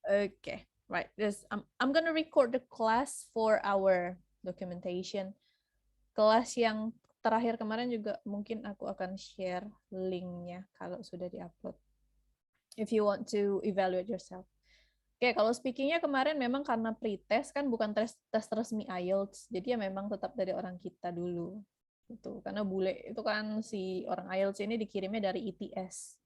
Okay, right. I'm gonna record the class for our documentation. Kelas yang terakhir kemarin juga mungkin aku akan share linknya kalau sudah diupload. If you want to evaluate yourself. Oke, kalau speakingnya kemarin memang karena pretest kan bukan tes resmi IELTS, jadi ya memang tetap dari orang kita dulu. Gitu. Karena bule itu kan si orang IELTS ini dikirimnya dari ITS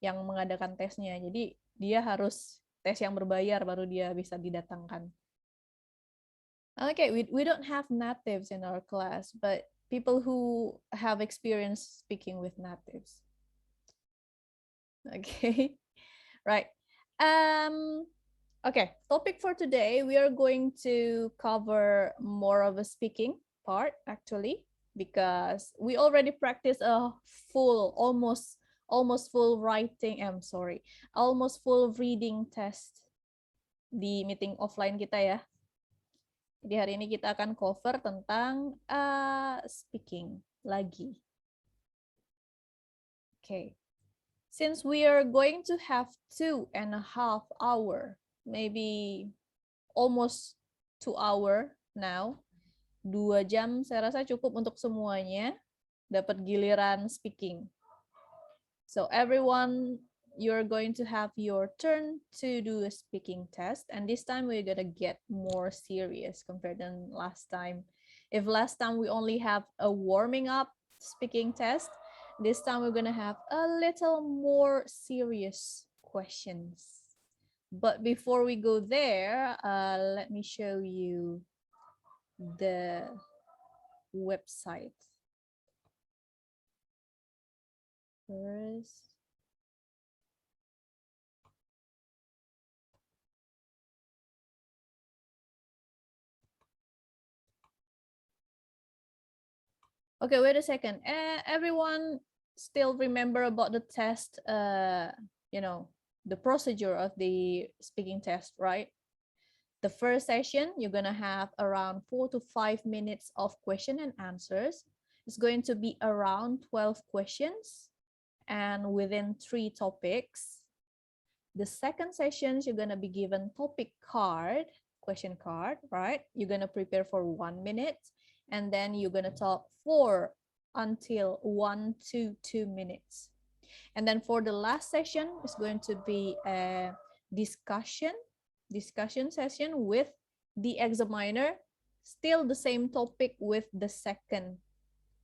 yang mengadakan tesnya. Jadi dia harus tes yang berbayar baru dia bisa didatangkan. Okay, we don't have natives in our class, but people who have experience speaking with natives. Okay, right. Okay, topic for today, we are going to cover more of a speaking part actually, because we already practiced a full, almost full writing, almost full reading test di meeting offline kita ya. Jadi hari ini kita akan cover tentang speaking lagi. Okay. Since we are going to have 2.5 hours, maybe almost 2 hours now, 2 jam saya rasa cukup untuk semuanya dapat giliran speaking. So everyone, you're going to have your turn to do a speaking test, and this time we're gonna get more serious compared than last time. If last time we only have a warming up speaking test, this time we're gonna have a little more serious questions. But before we go there, let me show you the website first. Okay, wait a second. Everyone still remember about the test, the procedure of the speaking test, right? The first session, you're going to have around 4 to 5 minutes of question and answers. It's going to be around 12 questions and within 3 topics. The second session, you're going to be given topic card, question card, right? You're going to prepare for 1 minute, and then you're going to talk for until 1 to 2 minutes. And then for the last session, it's going to be a discussion session with the examiner, still the same topic with the second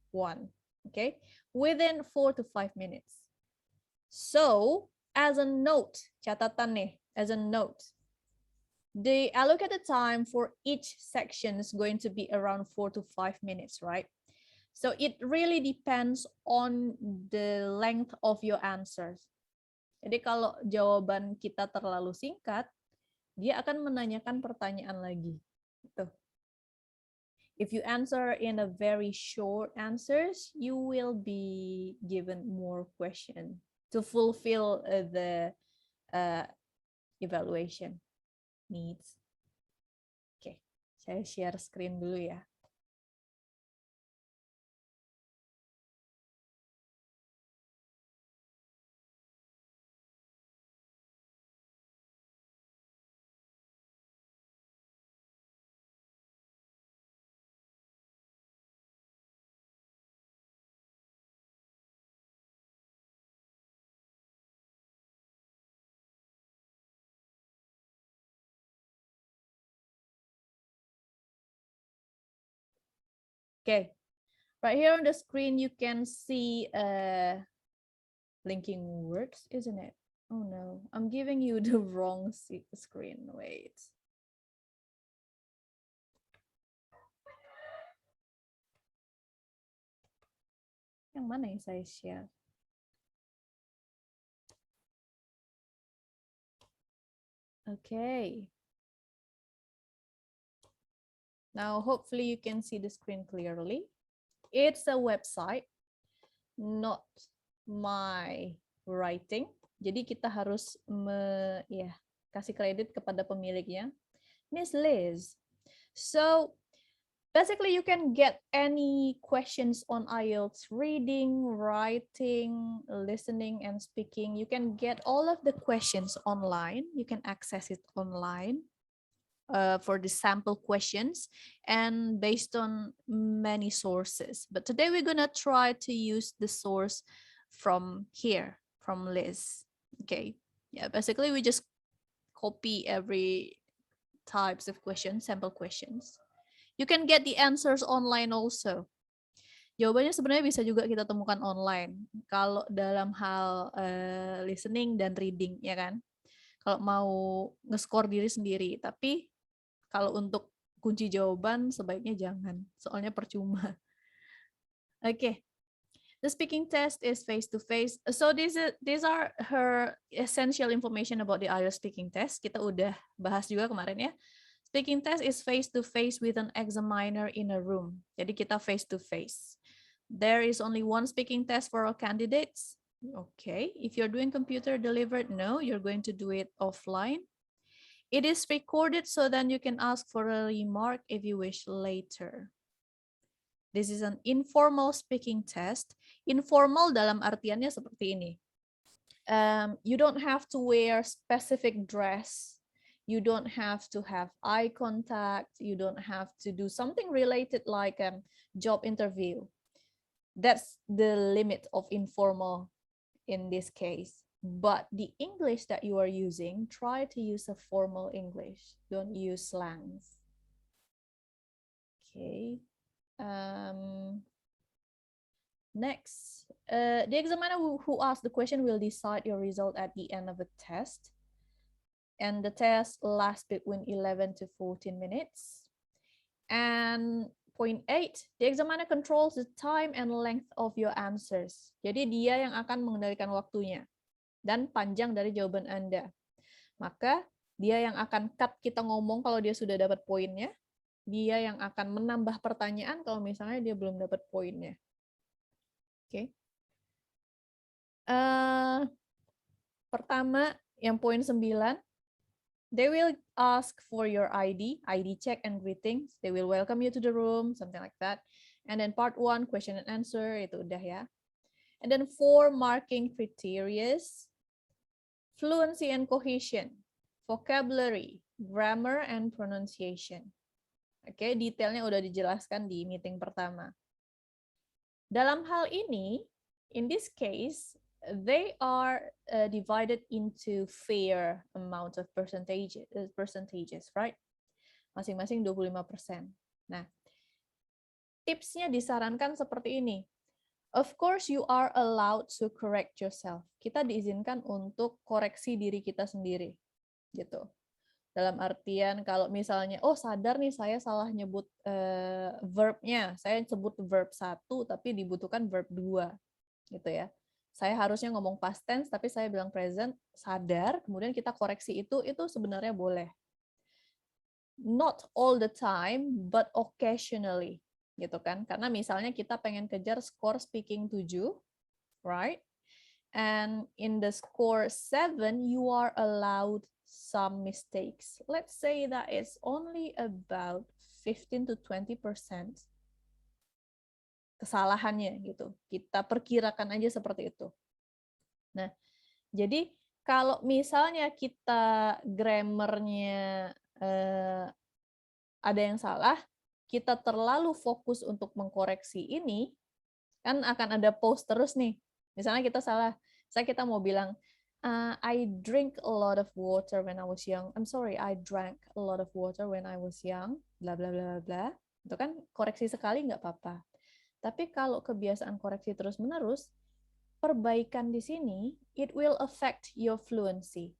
one, okay, within 4 to 5 minutes. So as a note, catatan nih, as a note, the allocated time for each section is going to be around 4 to 5 minutes, right? So it really depends on the length of your answers. Jadi kalau jawaban kita terlalu singkat, dia akan menanyakan pertanyaan lagi. Gitu. If you answer in a very short answers, you will be given more question to fulfill the evaluation needs. Oke, saya share screen dulu ya. Okay, right here on the screen you can see linking words, isn't it? Oh no, I'm giving you the wrong screen. Wait. Yang mana yang saya share? Okay. Now, hopefully you can see the screen clearly. It's a website, not my writing. Jadi kita harus kasih kredit kepada pemiliknya, Miss Liz. So, Basically, you can get any questions on IELTS reading, writing, listening, and speaking. You can get all of the questions online. You can access it online for the sample questions and based on many sources. But today we're going to try to use the source from here, from Liz. Okay. Yeah, basically we just copy every types of questions, sample questions. You can get the answers online also. Jawabannya sebenarnya bisa juga kita temukan online. Kalau dalam hal listening dan reading, ya kan? Kalau mau nge-score diri sendiri. Tapi kalau untuk kunci jawaban sebaiknya jangan. Soalnya percuma. Oke. Okay. The speaking test is face-to-face. So these are her essential information about the IELTS speaking test. Kita udah bahas juga kemarin ya. Speaking test is face-to-face with an examiner in a room. Jadi kita face-to-face. There is only one speaking test for all candidates. Okay. If you're doing computer delivered, no, you're going to do it offline. It is recorded so then you can ask for a remark if you wish later. This is an informal speaking test. Informal dalam artiannya seperti ini. You don't have to wear specific dress. You don't have to have eye contact. You don't have to do something related like a job interview. That's the limit of informal in this case. But the English that you are using, try to use a formal English. Don't use slangs. Okay. Next, the examiner who asked the question will decide your result at the end of the test. And the test lasts between 11 to 14 minutes. And point 8, the examiner controls the time and length of your answers. Jadi dia yang akan mengendalikan waktunya dan panjang dari jawaban Anda. Maka dia yang akan cut kita ngomong kalau dia sudah dapat poinnya. Dia yang akan menambah pertanyaan kalau misalnya dia belum dapat poinnya. Oke. Pertama, yang poin 9. They will ask for your ID check and greetings. They will welcome you to the room, something like that. And then part 1, question and answer, itu udah ya. And then 4 marking criteria, fluency and cohesion, vocabulary, grammar and pronunciation. Oke, detailnya udah dijelaskan di meeting pertama. Dalam hal ini, in this case, they are divided into fair amount of percentages, right? Masing-masing 25%. Nah, tipsnya disarankan seperti ini. Of course, you are allowed to correct yourself. Kita diizinkan untuk koreksi diri kita sendiri, gitu. Dalam artian kalau misalnya, oh sadar nih saya salah nyebut verbnya, saya sebut verb 1 tapi dibutuhkan verb 2, gitu ya. Saya harusnya ngomong past tense, tapi saya bilang present, sadar, kemudian kita koreksi itu sebenarnya boleh. Not all the time, but occasionally, gitu kan. Karena misalnya kita pengen kejar score speaking 7, right? And in the score 7, you are allowed some mistakes. Let's say that it's only about 15 to 20% kesalahannya gitu. Kita perkirakan aja seperti itu. Nah, jadi kalau misalnya kita grammarnya ada yang salah, kita terlalu fokus untuk mengkoreksi ini, kan akan ada pause terus nih. Misalnya kita salah, kita mau bilang, I drink a lot of water when I was young. I'm sorry, I drank a lot of water when I was young. Bla bla bla bla. Itu kan koreksi sekali nggak apa-apa. Tapi kalau kebiasaan koreksi terus-menerus, perbaikan di sini, it will affect your fluency.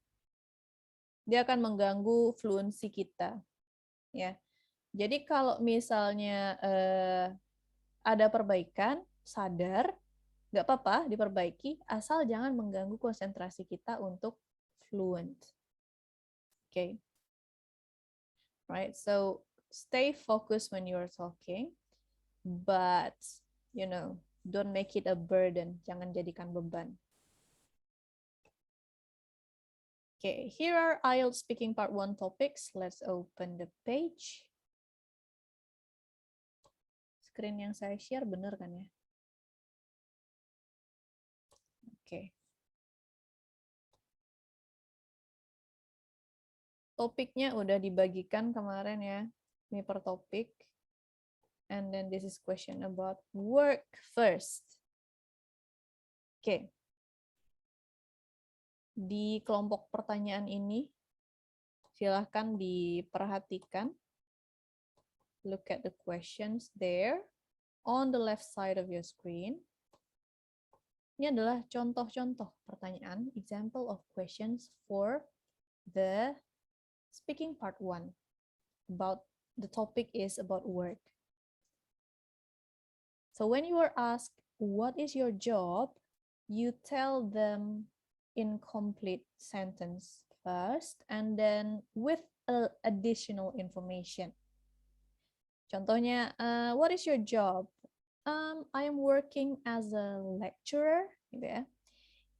Dia akan mengganggu fluency kita. Ya. Jadi kalau misalnya ada perbaikan, sadar, nggak apa-apa diperbaiki, asal jangan mengganggu konsentrasi kita untuk fluent. Okay. Right. So stay focused when you're talking, but don't make it a burden. Jangan jadikan beban. Okay, here are IELTS speaking part 1 topics. Let's open the page. screen yang saya share bener kan ya? Oke. Topiknya udah dibagikan kemarin ya. Ini per topik. And then this is question about work first. Oke. Di kelompok pertanyaan ini, silahkan diperhatikan. Look at the questions there on the left side of your screen. Ini adalah contoh-contoh pertanyaan, example of questions for the speaking part 1. The topic is about work. So when you are asked, what is your job? You tell them in complete sentence first, and then with additional information. Contohnya, what is your job? I am working as a lecturer, gitu ya,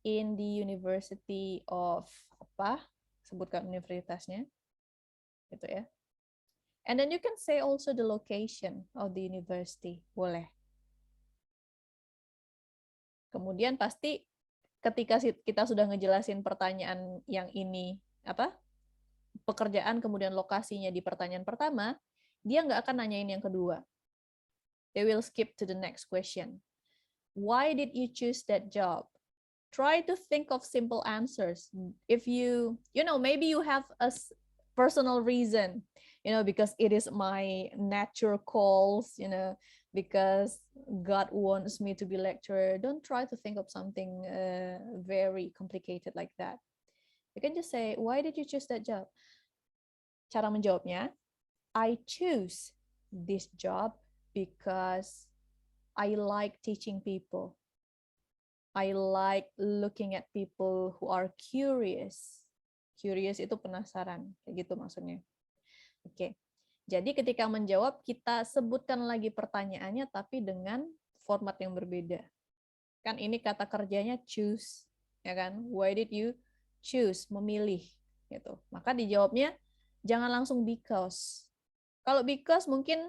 in the University of apa? Sebutkan universitasnya, gitu ya. And then you can say also the location of the university, boleh. Kemudian pasti ketika kita sudah ngejelasin pertanyaan yang ini, apa? Pekerjaan kemudian lokasinya di pertanyaan pertama, dia nggak akan nanyain yang kedua. They will skip to the next question. Why did you choose that job? Try to think of simple answers. If maybe you have a personal reason, because it is my natural calls, because God wants me to be lecturer. Don't try to think of something very complicated like that. You can just say, why did you choose that job? Cara menjawabnya, I choose this job because I like teaching people. I like looking at people who are curious. Curious itu penasaran, kayak gitu maksudnya. Oke. Jadi ketika menjawab, kita sebutkan lagi pertanyaannya tapi dengan format yang berbeda. Kan ini kata kerjanya choose, ya kan? Why did you choose? Memilih, gitu. Maka dijawabnya jangan langsung because. Kalau because mungkin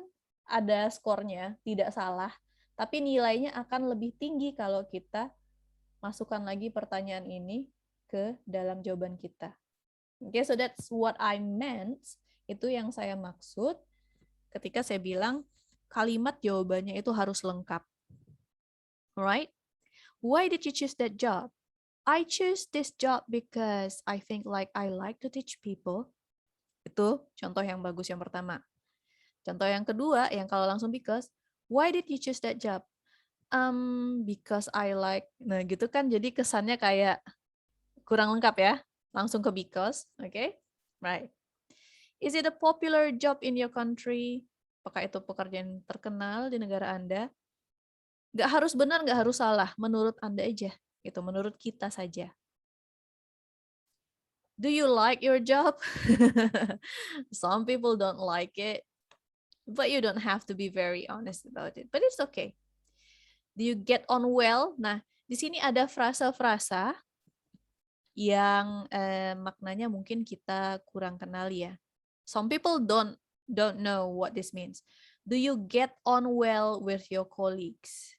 ada skornya, tidak salah, tapi nilainya akan lebih tinggi kalau kita masukkan lagi pertanyaan ini ke dalam jawaban kita. Okay, so that's what I meant. Itu yang saya maksud ketika saya bilang kalimat jawabannya itu harus lengkap. Alright? Why did you choose that job? I choose this job because I think I like to teach people. Itu contoh yang bagus yang pertama. Contoh yang kedua, yang kalau langsung because, why did you choose that job? Because I like. Nah, gitu kan jadi kesannya kayak kurang lengkap ya. Langsung ke because, okay? Right. Is it a popular job in your country? Apakah itu pekerjaan terkenal di negara Anda? Nggak harus benar, nggak harus salah. Menurut Anda aja. Gitu, menurut kita saja. Do you like your job? Some people don't like it. But you don't have to be very honest about it. But it's okay. Do you get on well? Nah, di sini ada frasa-frasa yang maknanya mungkin kita kurang kenal ya. Some people don't know what this means. Do you get on well with your colleagues?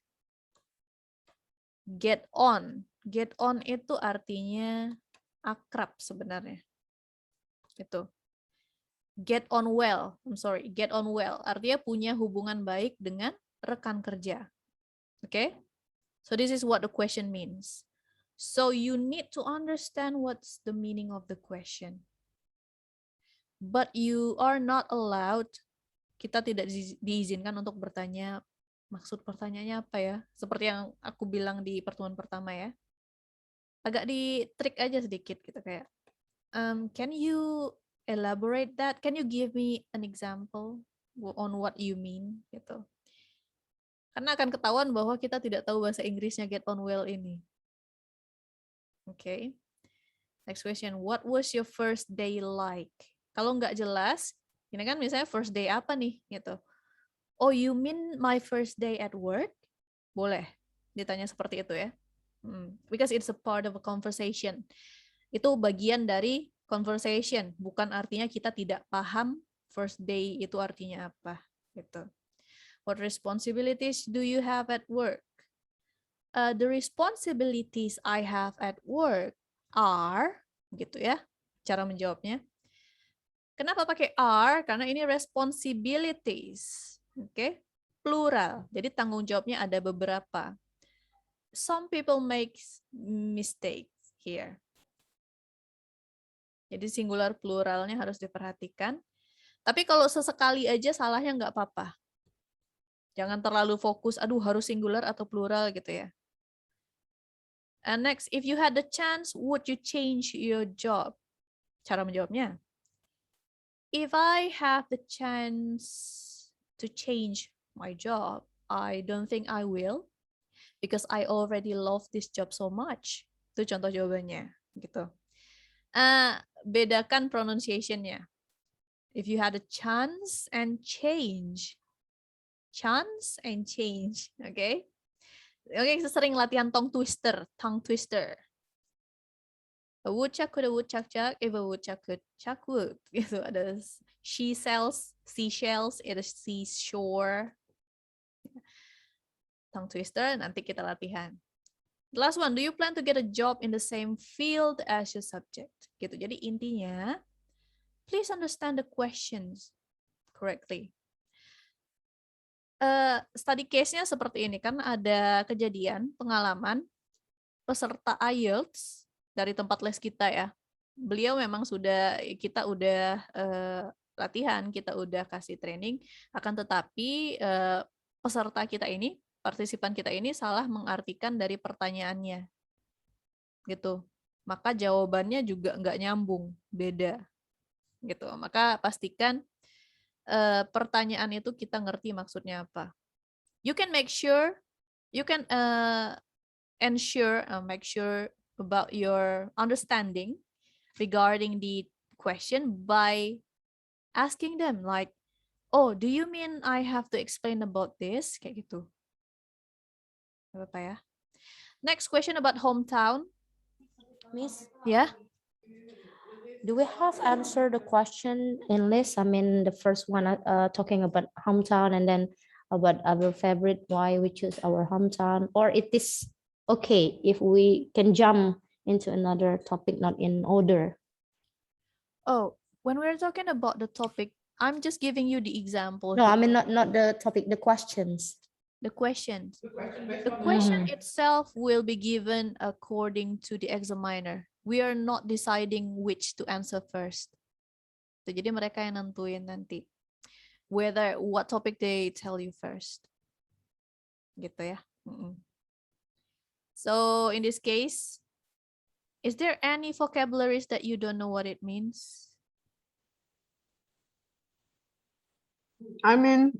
Get on. Get on itu artinya akrab sebenarnya. Itu. Get on well. Get on well. Artinya punya hubungan baik dengan rekan kerja. Okay? So this is what the question means. So you need to understand what's the meaning of the question. But you are not allowed, kita tidak diizinkan untuk bertanya, maksud pertanyaannya apa ya? Seperti yang aku bilang di pertemuan pertama ya. Agak di trik aja sedikit gitu kayak, can you elaborate that? Can you give me an example on what you mean? Gitu. Karena akan ketahuan bahwa kita tidak tahu bahasa Inggrisnya get on well ini. Okay. Next question. What was your first day like? Kalau nggak jelas, ini kan misalnya first day apa nih? Gitu. Oh, you mean my first day at work? Boleh ditanya seperti itu ya. Because it's a part of a conversation. Itu bagian dari conversation. Bukan artinya kita tidak paham first day itu artinya apa. Gitu. What responsibilities do you have at work? The responsibilities I have at work are, gitu ya, cara menjawabnya. Kenapa pakai are? Karena ini responsibilities, oke? Plural. Jadi tanggung jawabnya ada beberapa. Some people make mistakes here. Jadi singular pluralnya harus diperhatikan. Tapi kalau sesekali aja salahnya nggak apa-apa. Jangan terlalu fokus, aduh harus singular atau plural gitu ya. And next, if you had the chance, would you change your job? Cara menjawabnya. If I have the chance to change my job, I don't think I will. Because I already love this job so much. Itu contoh jawabannya. Gitu. Bedakan pronunciation-nya. If you had a chance and change. Chance and change. Oke? Oke, kita sering latihan tongue twister. A woodchuck could a woodchuck chuck if a woodchuck could chuck wood. Gitu. Ada seashells, ada seashore. Tongue twister, nanti kita latihan. The last one, do you plan to get a job in the same field as your subject? Gitu. Jadi intinya, please understand the questions correctly. Study case-nya seperti ini, kan ada kejadian, pengalaman, peserta IELTS dari tempat les kita ya. Beliau memang kita udah latihan, kita udah kasih training, akan tetapi peserta kita ini, partisipan kita ini salah mengartikan dari pertanyaannya. Gitu. Maka jawabannya juga nggak nyambung, beda. Gitu. Maka pastikan pertanyaan itu kita ngerti maksudnya apa. You can make sure, make sure about your understanding regarding the question by asking them like, oh, do you mean I have to explain about this? Kayak gitu. Apa ya? Next question about hometown. Miss, Yeah. do we have answered the question in list? I mean, the first one talking about hometown and then about our favorite, why we choose our hometown, or it is okay if we can jump into another topic, not in order. Oh, when we're talking about the topic, I'm just giving you the example. No, here. I mean not the topic, the questions. The questions. The question itself will be given according to the examiner. We are not deciding which to answer first. Jadi mereka yang nentuin nanti what topic they tell you first. Gitu ya. So in this case, is there any vocabularies that you don't know what it means? I mean,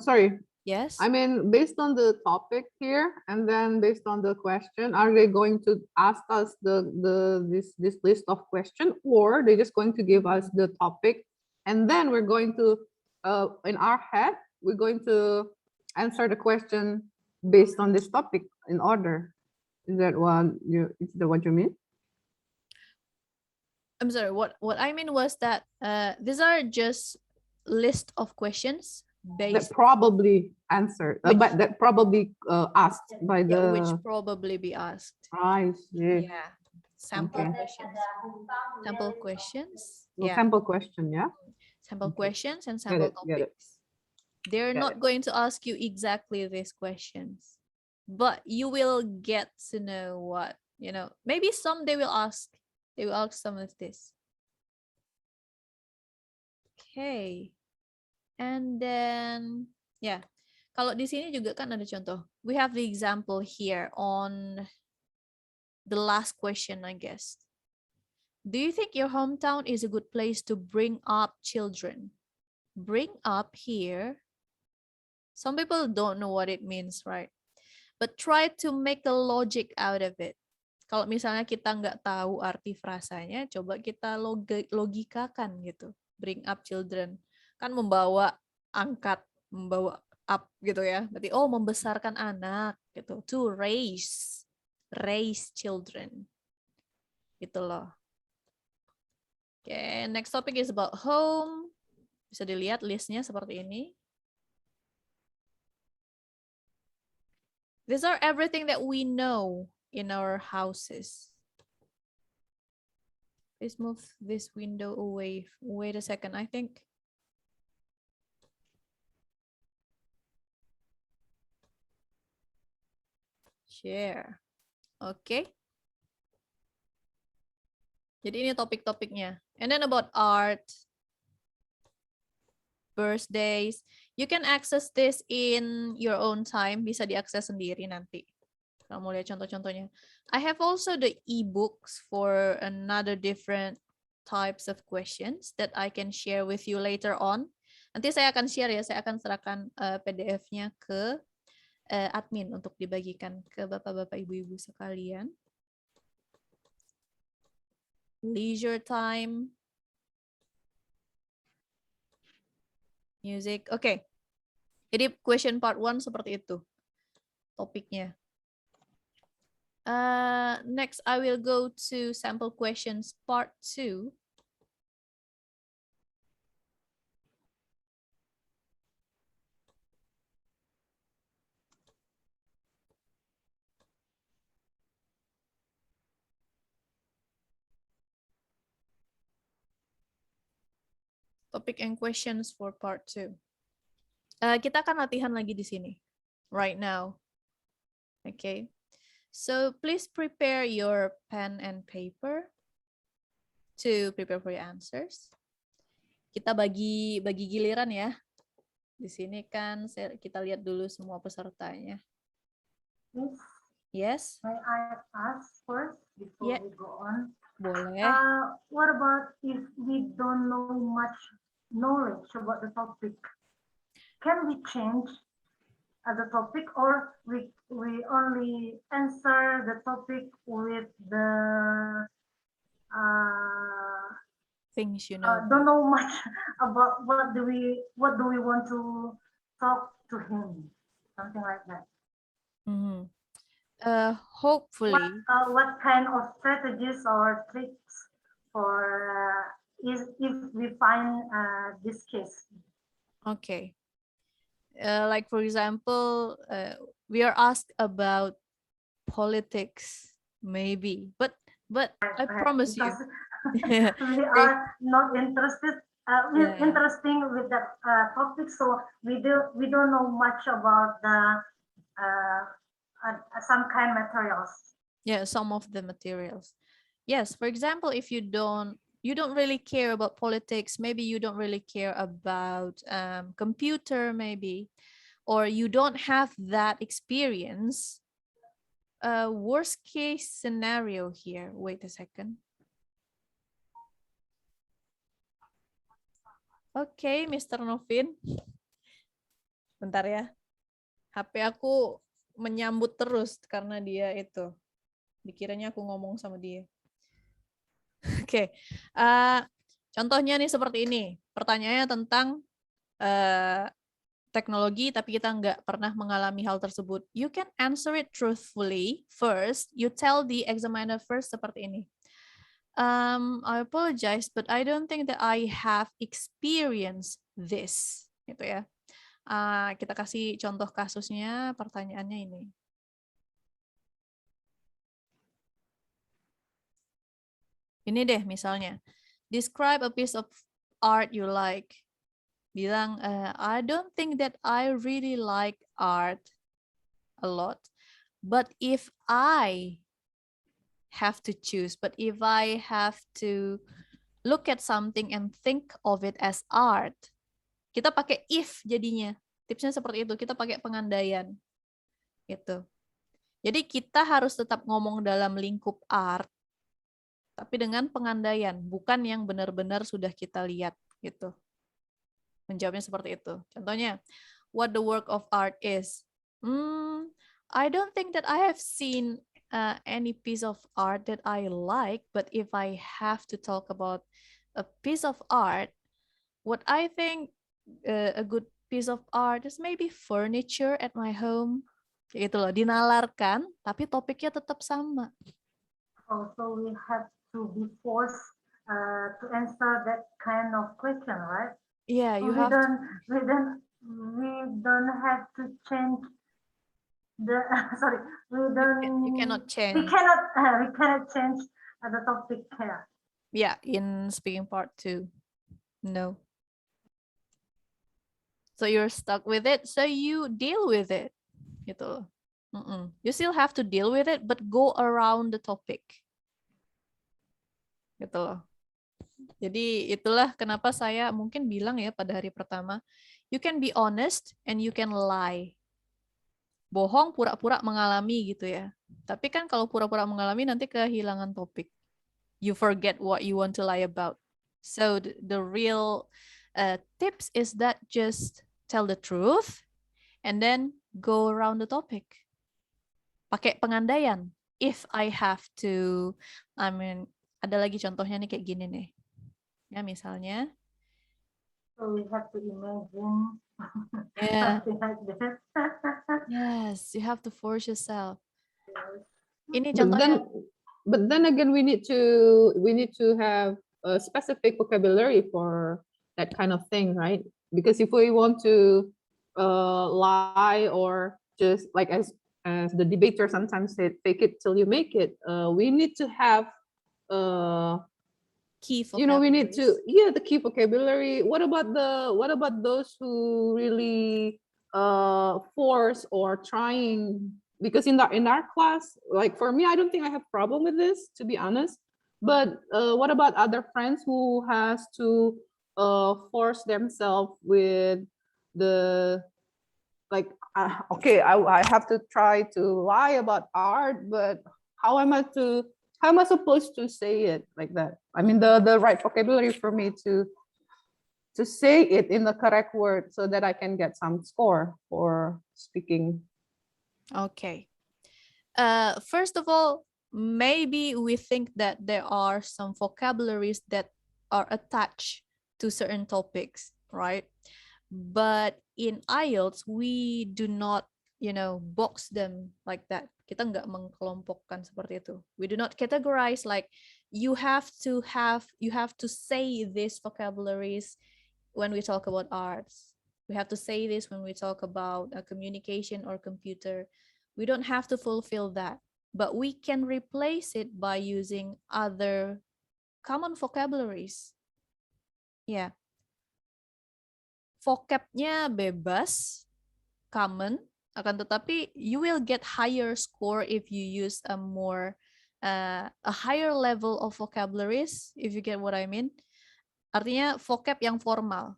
sorry. Yes. I mean, based on the topic here, and then based on the question, are they going to ask us this list of questions, or they just going to give us the topic, and then we're going to, in our head, we're going to answer the question based on this topic in order? Is that what you mean? I'm sorry. What I mean was that these are just list of questions based that probably answered, but that probably asked by the. which probably be asked. I see. Yeah. Sample questions. Sample questions. Well, sample question, yeah. Sample questions and Get sample it, get it. topics. They're Get not it. going to ask you exactly these questions, but you will get to know what, maybe some they will ask some of this. Okay. And then, yeah. Kalau di sini juga kan ada contoh. We have the example here on the last question, I guess. Do you think your hometown is a good place to bring up children? Bring up here. Some people don't know what it means, right? But try to make the logic out of it. Kalau misalnya kita nggak tahu arti frasanya, coba kita logikakan gitu. Bring up children. Kan membawa up gitu ya. Berarti membesarkan anak gitu. To raise children. Gitu loh. Oke, next topic is about home. Bisa dilihat listnya seperti ini. These are everything that we know in our houses. Please move this window away. Wait a second, I think. Share. Oke. Jadi ini topik-topiknya. And then about art, birthdays. You can access this in your own time. Bisa diakses sendiri nanti. Kalau mau lihat contoh-contohnya. I have also the e-books for another different types of questions that I can share with you later on. Nanti saya akan share ya, saya akan serahkan PDF-nya ke admin untuk dibagikan ke bapak-bapak, ibu-ibu sekalian. Leisure time. Music. Oke. Jadi question part 1 seperti itu. Topiknya. Next, I will go to sample questions part 2. Topic and questions for part 2. Kita akan latihan lagi di sini. Right now. Okay. So please prepare your pen and paper to prepare for your answers. Kita bagi giliran ya. Di sini kan kita lihat dulu semua pesertanya. Yes. May I ask first before we go on? Boleh. What about if we don't know much knowledge about the topic? Can we change the topic, or we only answer the topic with the Things you know. don't know much about what do we want to talk to him, something like that. Mm-hmm. Hopefully. What kind of strategies or tricks for if we find this case? Okay. Like for example, we are asked about politics, maybe, but I promise you, we are not interested. Interesting with that topic, so we don't know much about the some kind materials. Yeah, some of the materials. Yes, for example, if you don't really care about politics, maybe you don't really care about computer, maybe, or you don't have that experience. Worst case scenario here. Wait a second. Oke, Mr. Novin. Bentar ya. HP aku menyambut terus karena dia itu. Dikiranya aku ngomong sama dia. Oke. Contohnya nih seperti ini. Pertanyaannya tentang teknologi, tapi kita nggak pernah mengalami hal tersebut. You can answer it truthfully first. You tell the examiner first seperti ini. I apologize, but I don't think that I have experienced this. Gitu ya. Kita kasih contoh kasusnya, pertanyaannya ini. Ini deh misalnya. Describe a piece of art you like. Bilang, I don't think that I really like art a lot. But if I have to choose, if I have to look at something and think of it as art, kita pakai if jadinya. Tipsnya seperti itu, kita pakai pengandaian. Gitu. Jadi kita harus tetap ngomong dalam lingkup art, tapi dengan pengandaian, bukan yang benar-benar sudah kita lihat. Gitu. Menjawabnya seperti itu. Contohnya, what the work of art is. I don't think that I have seen any piece of art that I like, but if I have to talk about a piece of art, what I think a good piece of art is maybe furniture at my home. Kayak gitu loh, dinalarkan, tapi topiknya tetap sama. Oh, so we have to be forced to answer that kind of question, right? Yeah, you we have don't have to change the sorry, we You don't, cannot we change. cannot change the topic here. Yeah, in speaking part 2. No. So you're stuck with it, so you deal with it. Gitu loh. You still have to deal with it, but go around the topic. Gitu loh. Jadi itulah kenapa saya mungkin bilang ya pada hari pertama, you can be honest and you can lie. Bohong pura-pura mengalami gitu ya. Tapi kan kalau pura-pura mengalami nanti kehilangan topik. You forget what you want to lie about. So the real tips is that just tell the truth and then go around the topic. Pakai pengandaian. If I have to, I mean, ada lagi contohnya nih kayak gini nih. Ya misalnya, So we have to imagine yeah, something like that. yes, you have to force yourself. Ini But contohnya, then again, we need to have a specific vocabulary for that kind of thing, right? Because if we want to lie or just like as the debater sometimes say, fake it till you make it. We need to have key we need to vocabularies. the key vocabulary. What about those who really force or trying, because in our class, like for me, I don't think I have problem with this, to be honest, but what about other friends who has to force themselves with the like okay, I have to try to lie about art, but how am I supposed to say it like that? I mean, the right vocabulary for me to say it in the correct word so that I can get some score for speaking. Okay. First of all, maybe we think that there are some vocabularies that are attached to certain topics, right? But in IELTS, we do not, box them like that. Kita nggak mengkelompokkan seperti itu. We do not categorize like you have to say these vocabularies when we talk about arts. We have to say this when we talk about communication or computer. We don't have to fulfill that, but we can replace it by using other common vocabularies. Yeah. Vocabnya bebas, common, akan tetapi you will get higher score if you use a higher level of vocabularies, if you get what I mean. Artinya vocab yang formal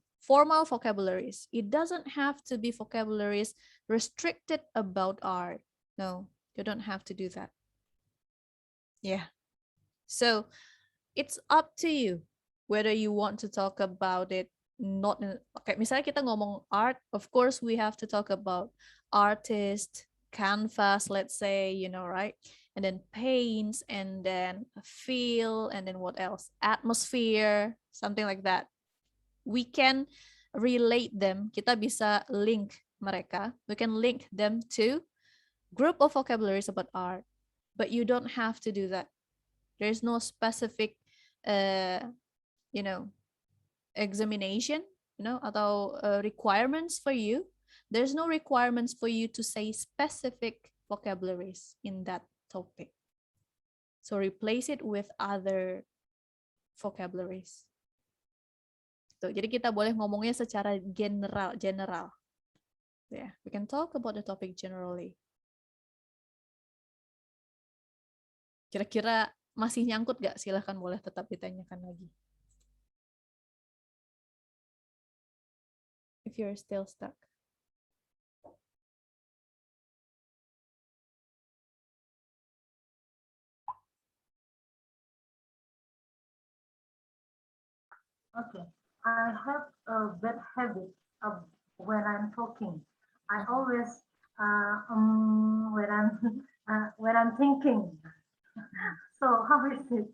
vocabularies. It doesn't have to be vocabularies restricted about art. No, you don't have to do that. Yeah. So it's up to you whether you want to talk about it. Not okay, misalnya kita ngomong art, of course we have to talk about artist, canvas, let's say, right? And then paints, and then feel, and then what else? Atmosphere, something like that. We can relate them. Kita bisa link mereka. We can link them to group of vocabularies about art, but you don't have to do that. There's no specific, examination, atau requirements for you. There's no requirements for you to say specific vocabularies in that topic. So replace it with other vocabularies. Tuh, jadi kita boleh ngomongnya secara general. Yeah, we can talk about the topic generally. Kira-kira masih nyangkut gak? Silahkan boleh tetap ditanyakan lagi. If you're still stuck. Okay, I have a bad habit of when I'm talking. I always when I'm when I'm thinking. So how is it?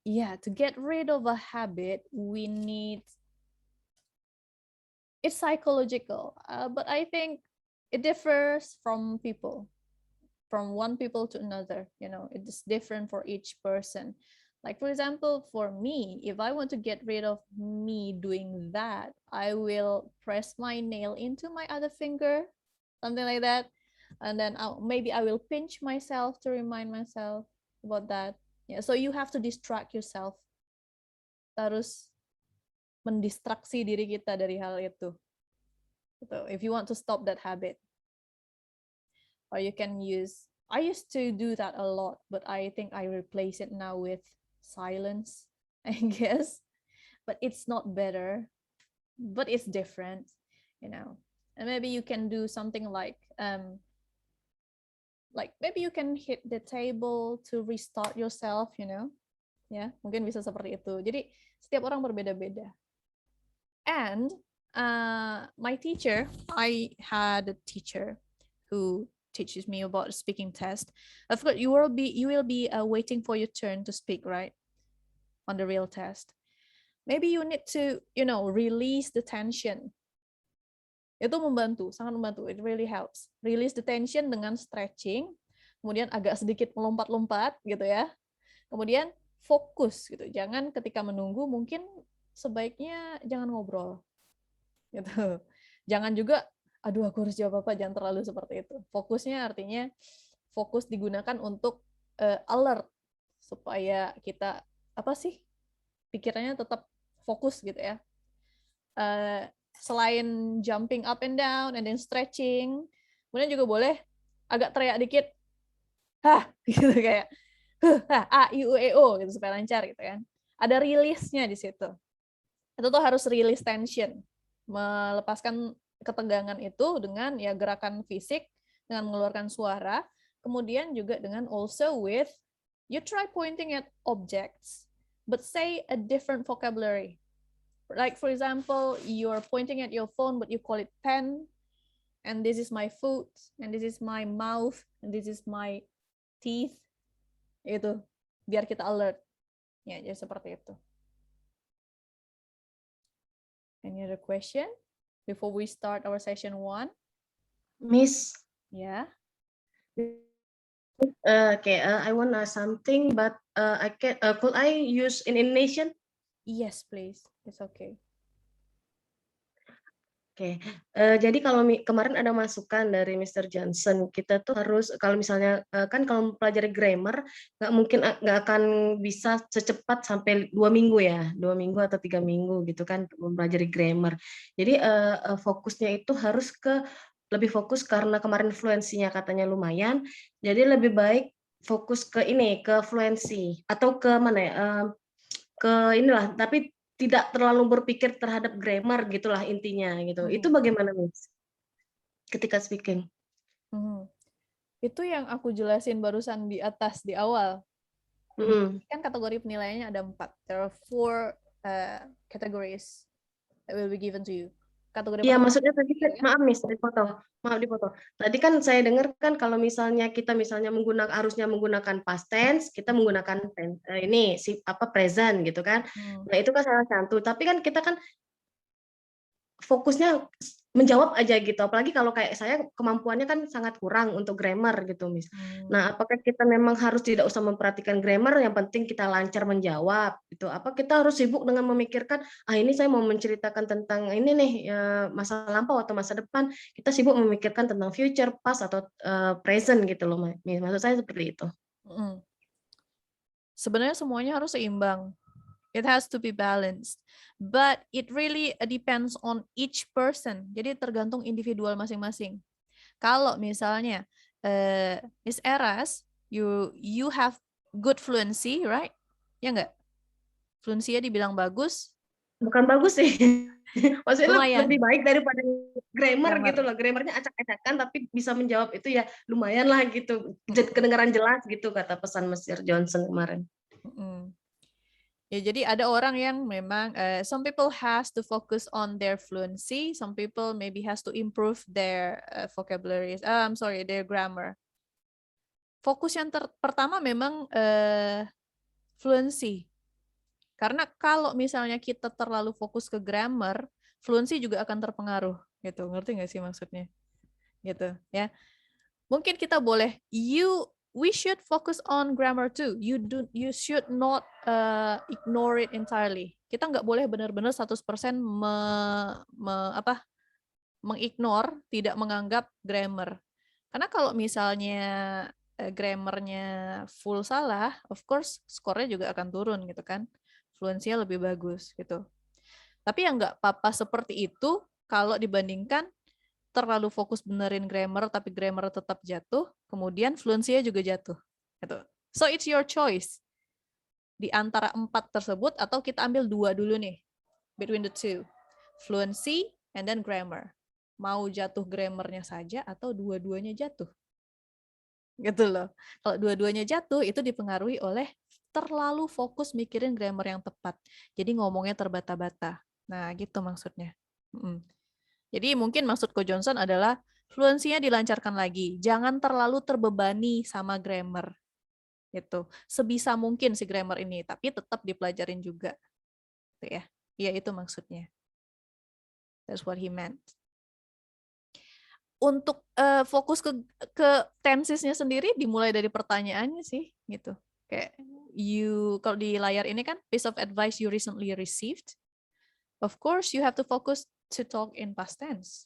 Yeah, to get rid of a habit, we need, it's psychological, but I think it differs from people, from one people to another. It is different for each person. Like, for example, for me, if I want to get rid of me doing that, I will press my nail into my other finger something like that. And then maybe I will pinch myself to remind myself about that. Yeah, so you have to distract yourself. Harus mendistraksi diri kita dari hal itu. So if you want to stop that habit, or you can use. I used to do that a lot, but I think I replace it now with silence, I guess. But it's not better, but it's different, you know. And maybe you can do something like maybe you can hit the table to restart yourself, you know. Ya, mungkin bisa seperti itu. Jadi setiap orang berbeda-beda. And my teacher, I had a teacher who teaches me about speaking test. Of course, you will be waiting for your turn to speak, right? On the real test. Maybe you need to, you know, release the tension. Itu membantu, sangat membantu. It really helps. Release the tension dengan stretching, kemudian agak sedikit melompat-lompat gitu ya. Kemudian fokus gitu. Jangan ketika menunggu mungkin sebaiknya jangan ngobrol. Gitu. Jangan juga aduh aku harus jawab apa, jangan terlalu seperti itu. Fokusnya artinya fokus digunakan untuk alert supaya kita apa sih? Pikirannya tetap fokus gitu ya. Selain jumping up and down and then stretching, kemudian juga boleh agak teriak dikit. Hah, gitu kayak a i u e o gitu supaya lancar gitu kan. Ada rilisnya di situ. Itu tuh harus release tension. Melepaskan ketegangan itu dengan ya gerakan fisik, dengan mengeluarkan suara, kemudian juga dengan also with you try pointing at objects but say a different vocabulary. Like for example, you're pointing at your phone but you call it pen, and this is my foot, and this is my mouth, and this is my teeth. Itu biar kita alert. Ya, jadi seperti itu. Any other question before we start our session 1? Miss, Yeah. okay, I want to ask something, but could I use in Indonesian? Yes, please. It's okay. Oke, jadi kalau kemarin ada masukan dari Mr. Johnson, kita tuh harus kalau misalnya kan kalau mempelajari grammar nggak akan bisa secepat sampai 2 minggu ya, 2 minggu atau 3 minggu gitu kan mempelajari grammar. Jadi fokusnya itu harus lebih fokus karena kemarin fluensinya katanya lumayan, jadi lebih baik fokus ke fluensi atau ke mana ya, ke inilah, tapi tidak terlalu berpikir terhadap grammar gitulah intinya gitu. Itu bagaimana, Miss? Ketika speaking. Itu yang aku jelasin barusan di atas di awal. Kan kategori penilaiannya ada 4. There are 4 categories that will be given to you. Kategori Iya, maksudnya tadi kan, maaf Miss, maaf dipotong. Tadi kan saya dengar kan kalau misalnya kita harusnya menggunakan past tense, kita menggunakan present gitu kan. Nah, itu kan salah satu. Tapi kan kita kan fokusnya menjawab aja gitu. Apalagi kalau kayak saya kemampuannya kan sangat kurang untuk grammar gitu, Miss. Nah, apakah kita memang harus tidak usah memperhatikan grammar, yang penting kita lancar menjawab gitu. Apa kita harus sibuk dengan memikirkan, ini saya mau menceritakan tentang ini nih, masa lampau atau masa depan. Kita sibuk memikirkan tentang future, past atau present gitu loh, Miss. Maksud saya seperti itu. Sebenarnya semuanya harus seimbang. It has to be balanced, but it really depends on each person. Jadi tergantung individual masing-masing. Kalau misalnya Miss Eras, you have good fluency, right? Ya nggak? Fluency-nya dibilang bagus? Bukan bagus sih. Maksudnya lebih baik daripada grammar gitu loh. Grammarnya acak-acakan tapi bisa menjawab itu ya lumayan lah gitu. Kedengaran jelas gitu kata pesan Mr. Johnson kemarin. Ya, jadi ada orang yang memang some people has to focus on their fluency, some people maybe has to improve their vocabularies. Their grammar. Fokus yang pertama memang fluency. Karena kalau misalnya kita terlalu fokus ke grammar, fluency juga akan terpengaruh, gitu. Ngerti nggak sih maksudnya? Gitu, ya. Mungkin kita boleh we should focus on grammar too. You should not ignore it entirely. Kita nggak boleh benar-benar 100% mengignore, tidak menganggap grammar. Karena kalau misalnya grammarnya full salah, of course skornya juga akan turun gitu kan. Fluensinya lebih bagus gitu. Tapi yang nggak apa-apa seperti itu kalau dibandingkan terlalu fokus benerin grammar tapi grammar tetap jatuh, kemudian fluensinya juga jatuh. Gitu. So it's your choice. Di antara 4 tersebut atau kita ambil 2 dulu nih. Between the two. Fluency and then grammar. Mau jatuh grammarnya saja atau dua-duanya jatuh. Gitu loh. Kalau dua-duanya jatuh itu dipengaruhi oleh terlalu fokus mikirin grammar yang tepat. Jadi ngomongnya terbata-bata. Nah, gitu maksudnya. Jadi mungkin maksud Ko Johnson adalah fluensinya dilancarkan lagi. Jangan terlalu terbebani sama grammar. Gitu. Sebisa mungkin si grammar ini, tapi tetap dipelajarin juga. Gitu ya. Iya, itu maksudnya. That's what he meant. Untuk fokus ke tensesnya sendiri dimulai dari pertanyaannya sih gitu. Kayak kalau di layar ini kan piece of advice you recently received. Of course you have to focus to talk in past tense.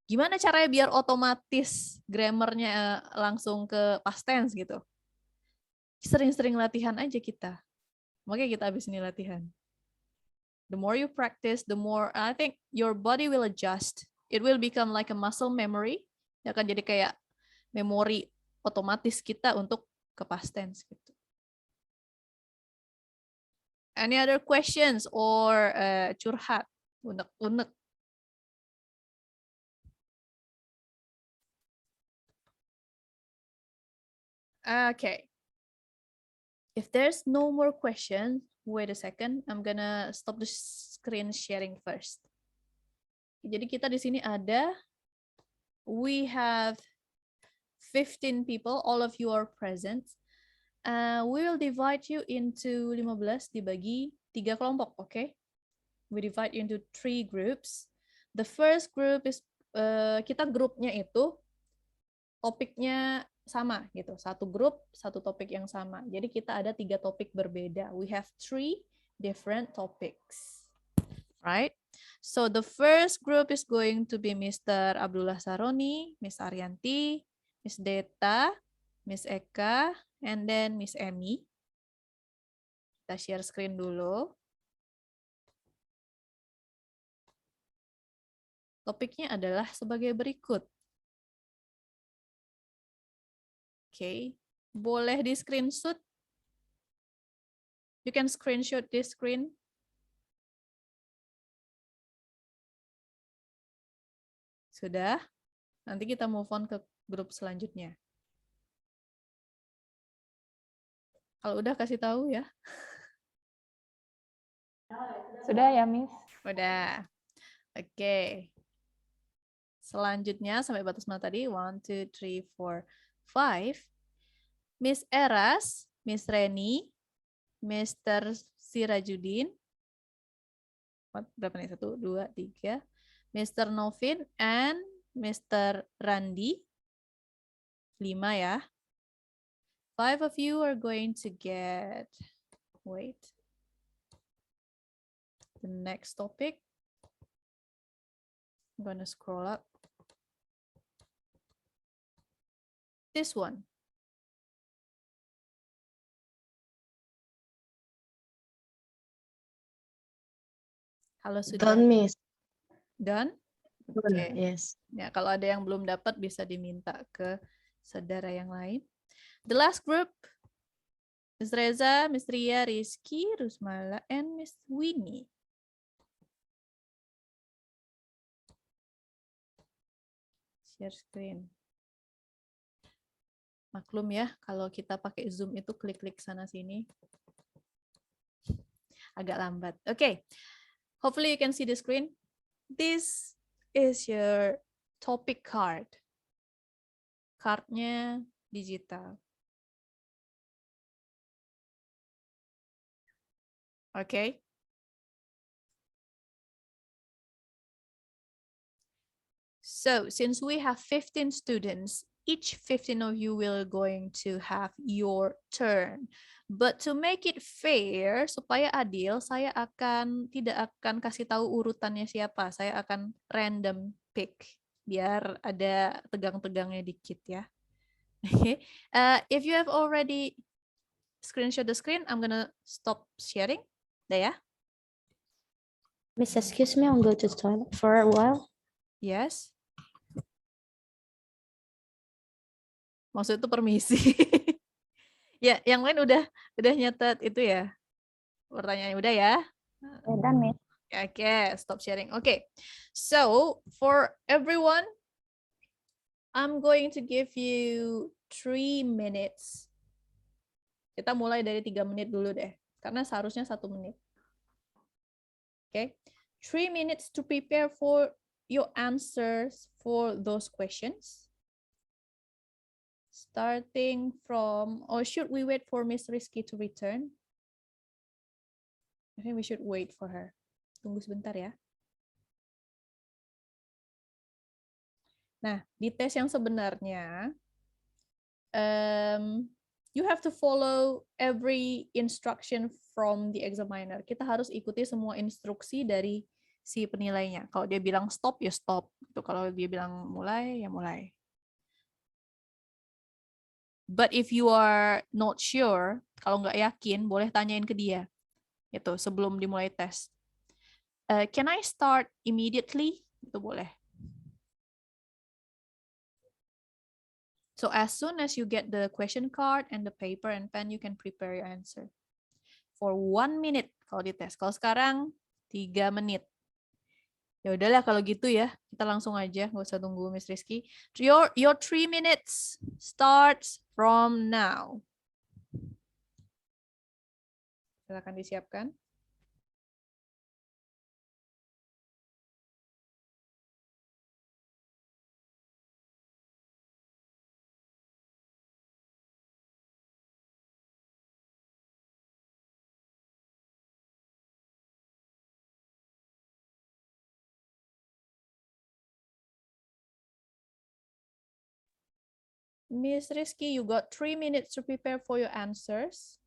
Gimana caranya biar otomatis grammarnya langsung ke past tense gitu? Sering-sering latihan aja kita. Makanya kita habis ini latihan. The more you practice, the more I think your body will adjust. It will become like a muscle memory. Ya akan jadi kayak memori otomatis kita untuk ke past tense gitu. Any other questions or curhat? Unek-unek. Okay. If there's no more questions, wait a second. I'm gonna stop the screen sharing first. Jadi kita di sini ada, we have 15 people, all of you are present. We will divide you into 15 dibagi 3 kelompok, okay? We divide you into 3 groups. The first group is, kita grupnya itu topiknya sama gitu. Satu grup, satu topik yang sama. Jadi kita ada 3 topik berbeda. We have 3 different topics. Right? So the first group is going to be Mr. Abdullah Saroni, Miss Arianti, Miss Deta, Miss Eka, and then Miss Emmy. Kita share screen dulu. Topiknya adalah sebagai berikut. Oke, boleh di screenshot. You can screenshot this screen. Sudah. Nanti kita move on ke grup selanjutnya. Kalau udah kasih tahu ya. Sudah ya, Miss? Udah. Oke. Selanjutnya sampai batas mana tadi? 1, 2, 3, 4, 5. Miss Eras, Miss Reni, Mr. Sirajudin. Berapa nih? 1, 2, 3. Mr. Novin and Mr. Randi. 5 ya. 5 of you are going to get, wait, the next topic. I'm going to scroll up. This one. Kalau sudah Done, Miss. done? Done, Okay. yes. Ya, kalau ada yang belum dapat bisa diminta ke saudara yang lain. The last group, Miss Reza, Miss Ria, Rizky, Rusmala, and Miss Winnie. Share screen. Maklum ya, kalau kita pakai Zoom itu klik-klik sana-sini. Agak lambat. Okay. Hopefully you can see the screen. This is your topic card. Cardnya digital. Okay. So since we have 15 students, each 15 of you will going to have your turn. But to make it fair, supaya adil, saya tidak akan kasih tahu urutannya siapa. Saya akan random pick. Biar ada tegang-tegangnya dikit ya. Okay. If you have already screenshot the screen, I'm gonna stop sharing. Dah ya? Miss, excuse me, I'll go to the toilet for a while. Yes. Maksud itu permisi. Ya, yang lain udah nyatet itu ya. Pertanyaannya udah ya? Done, Miss. Okay, stop sharing. Okay. So, for everyone, I'm going to give you 3 minutes. Kita mulai dari 3 menit dulu deh. Karena seharusnya 1 menit. Okay. 3 minutes to prepare for your answers for those questions. Starting from, or should we wait for Miss Rizky to return? I think we should wait for her. Tunggu sebentar ya. Nah, di tes yang sebenarnya, you have to follow every instruction from the examiner. Kita harus ikuti semua instruksi dari si penilainya. Kalau dia bilang stop, ya stop. Itu kalau dia bilang mulai, ya mulai. But if you are not sure, kalau nggak yakin, boleh tanyain ke dia. Itu sebelum dimulai tes. Can I start immediately? Itu boleh. So as soon as you get the question card and the paper and pen, you can prepare your answer. For 1 minute kalau dites. Kalau sekarang 3 menit. Ya udahlah kalau gitu ya, kita langsung aja, nggak usah tunggu Miss Rizky. Your 3 minutes starts from now. Silakan disiapkan. Miss Rizky, you got 3 minutes to prepare for your answers.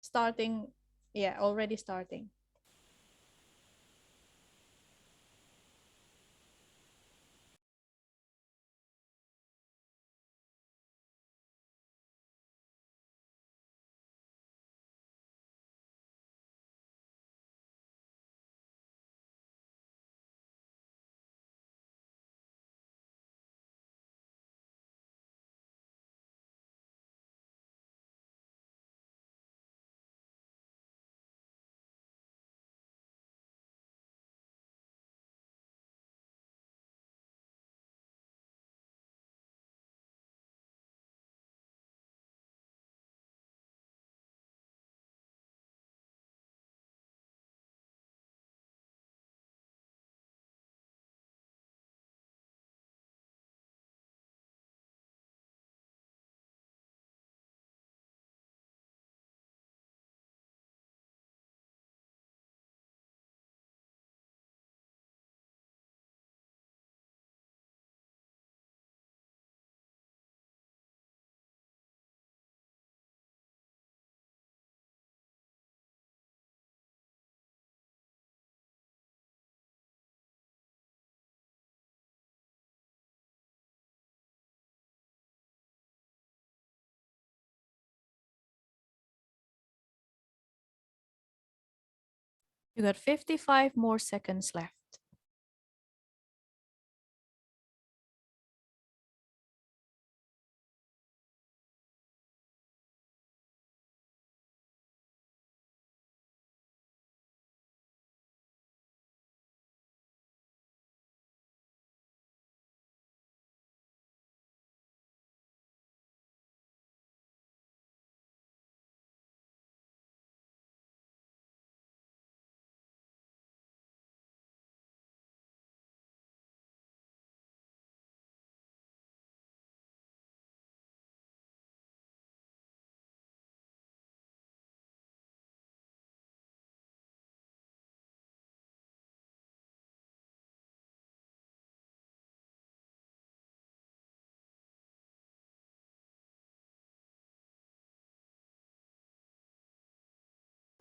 Starting, yeah, already starting. You got 55 more seconds left.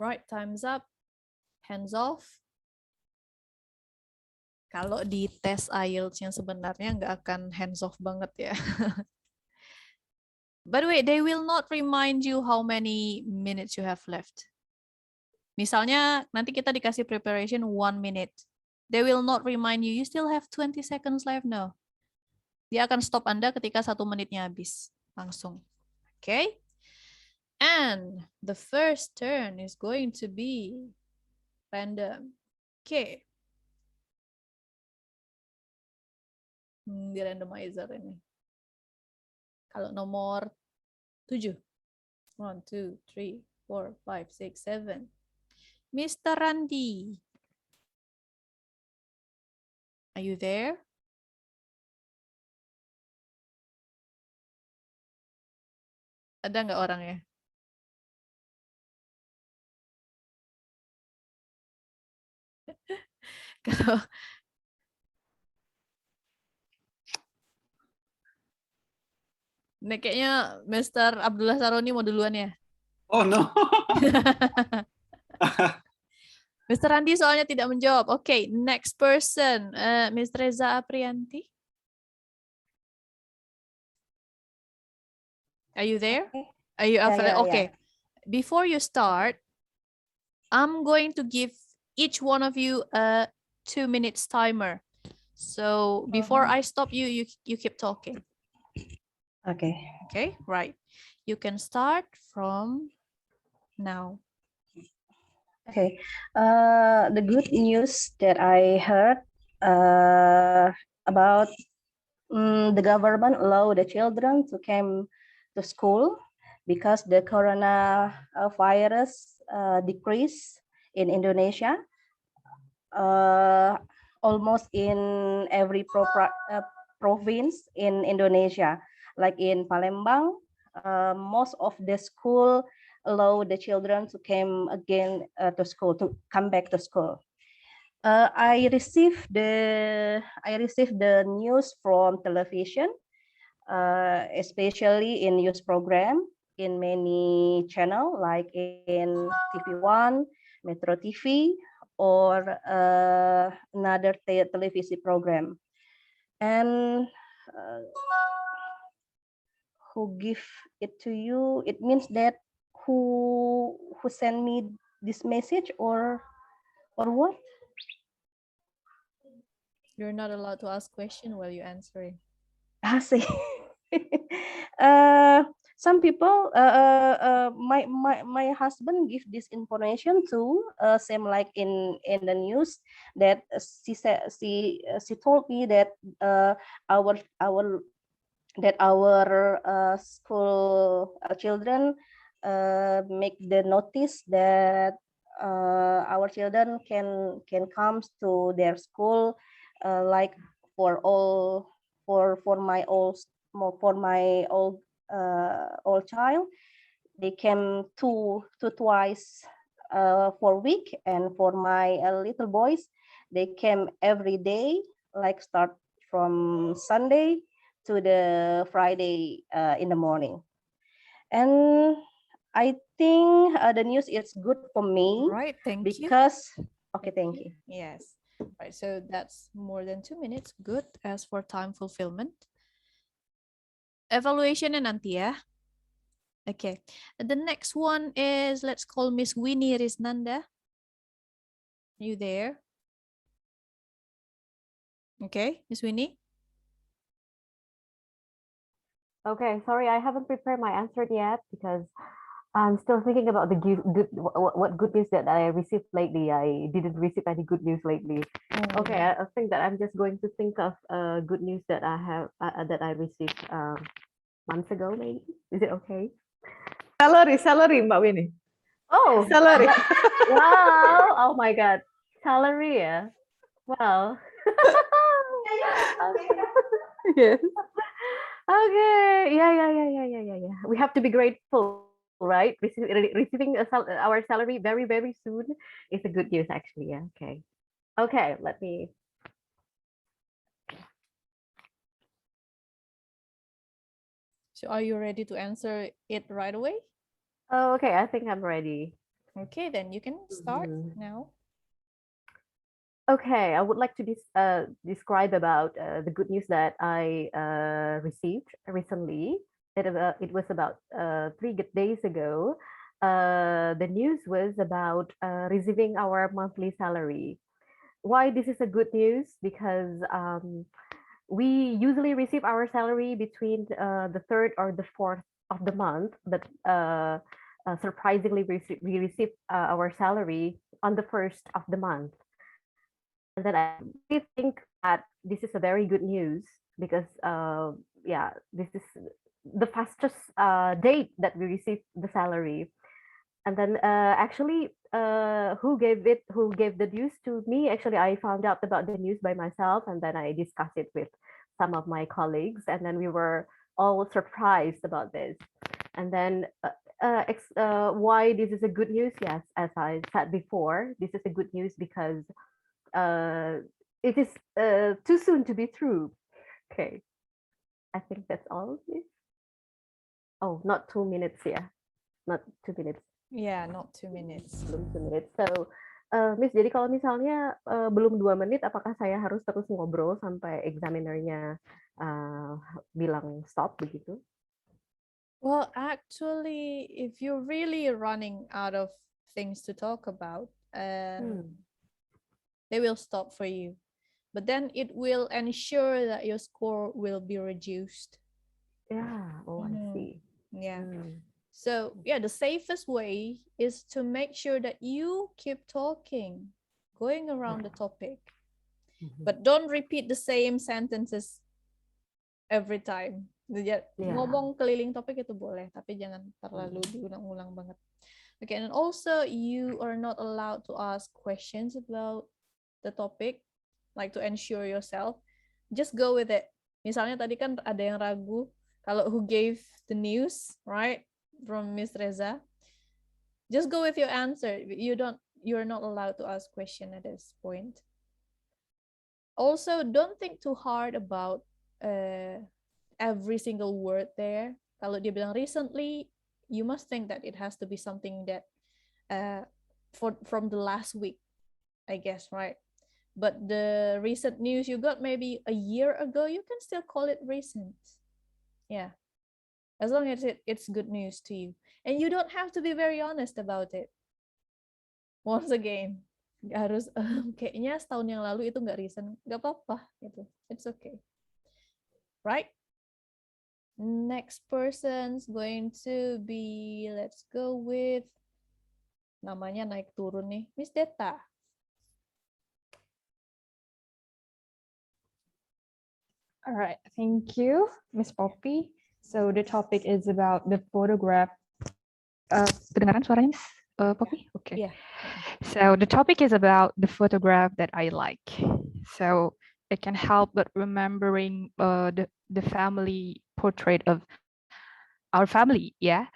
Right, time's up. Hands off. Kalau di tes IELTS yang sebenarnya nggak akan hands off banget ya. By the way, they will not remind you how many minutes you have left. Misalnya nanti kita dikasih preparation 1 minute. They will not remind you, you still have 20 seconds left. No. Dia akan stop Anda ketika 1 menitnya habis. Langsung. Okay? And the first turn is going to be random. Okay. Di randomizer ini. Kalau nomor 7. 1, 2, 3, 4, 5, 6, 7. Mr. Randy. Are you there? Ada nggak orangnya? Kalau Nih kayaknya Mr. Abdullah Saroni mau duluan ya. Oh no. Mr. Randi soalnya tidak menjawab. Oke, next person. Ms. Reza Aprianti. Are you there? Are you available? Okay. Before you start, I'm going to give each one of you a 2 minutes timer. So before I stop you, you keep talking. Okay. Okay, right. You can start from now. Okay. The good news that I heard about the government allow the children to come to school because the corona virus decrease in Indonesia. Almost in every province in Indonesia, like in Palembang, most of the school allow the children to come again to school, to come back to school. I received the news from television, especially in news program in many channel like in TV1, Metro TV, or another television program. And who give it to you? It means that who send me this message or what? You're not allowed to ask question while you answering. I see. Some people, my husband give this information too. Same like in the news that she said she told me that our school children make the notice that our children can come to their school like for my old child. They came twice for week, and for my little boys they came every day, like start from Sunday to the Friday in the morning. And I think the news is good for me. Right, thank you. Because okay, thank you. Yes. Right, so that's more than 2 minutes. Good as for time fulfillment. Evaluation nanti ya. Okay. The next one is, let's call Miss Winnie Risnanda. You there? Okay, Miss Winnie. Okay, sorry, I haven't prepared my answer yet because I'm still thinking about the what good news that I received lately. I didn't receive any good news lately. Okay, I think that I'm just going to think of good news that I have that I received months ago, maybe. Is it okay? Salary, Mbak Winnie. Oh, Salary. wow! Oh my God, salary, yeah. Wow. Yes. Okay, yeah. We have to be grateful, right? Receiving our salary very, very soon is a good news, actually. Yeah. Okay. Let me. So are you ready to answer it right away? Oh, okay. I think I'm ready. Okay, then you can start now. Okay, I would like to describe about the good news that I received recently. It was about 3 days ago. The news was about receiving our monthly salary. Why this is a good news? Because we usually receive our salary between the third or the fourth of the month, but surprisingly, we receive our salary on the first of the month. And then I really think that this is a very good news because, yeah, this is the fastest date that we receive the salary. And then actually, who gave the news to me? Actually, I found out about the news by myself, and then I discussed it with some of my colleagues, and then we were all surprised about this. And then why this is a good news? Yes, as I said before, this is a good news because it is too soon to be true. Okay, I think that's all. Oh, not 2 minutes, yeah, not 2 minutes. Yeah, not 2 minutes. Belum 2 minutes. So, Miss, jadi kalau misalnya belum 2 menit, apakah saya harus terus ngobrol sampai examinernya bilang stop begitu? Well, actually, if you're really running out of things to talk about, they will stop for you. But then it will ensure that your score will be reduced. Yeah, oh, I see. Yeah. So yeah, the safest way is to make sure that you keep talking, going around the topic, but don't repeat the same sentences every time. Ngomong keliling topik itu boleh, tapi jangan terlalu diulang-ulang banget. Okay, and also you are not allowed to ask questions about the topic, like to ensure yourself. Just go with it. Misalnya tadi kan ada yang ragu kalau who gave the news, right? From Miss Reza. Just go with your answer. You're not allowed to ask question at this point. Also, don't think too hard about every single word there. Kalau dia bilang recently, you must think that it has to be something that from the last week, I guess, right? But the recent news you got maybe a year ago, you can still call it recent. Yeah. As long as it's good news to you. And you don't have to be very honest about it. Once again, nggak harus kayaknya setahun yang lalu itu nggak recent, nggak apa-apa gitu. It's okay. Right? Next person's going to be, let's go with, namanya naik turun nih, Miss Deta. All right, thank you, Miss Poppy. So the topic is about the photograph. Kedengaran suaranya, Miss Poppy? Okay. Yeah. So the topic is about the photograph that I like. So it can help with remembering the family portrait of our family. Yeah.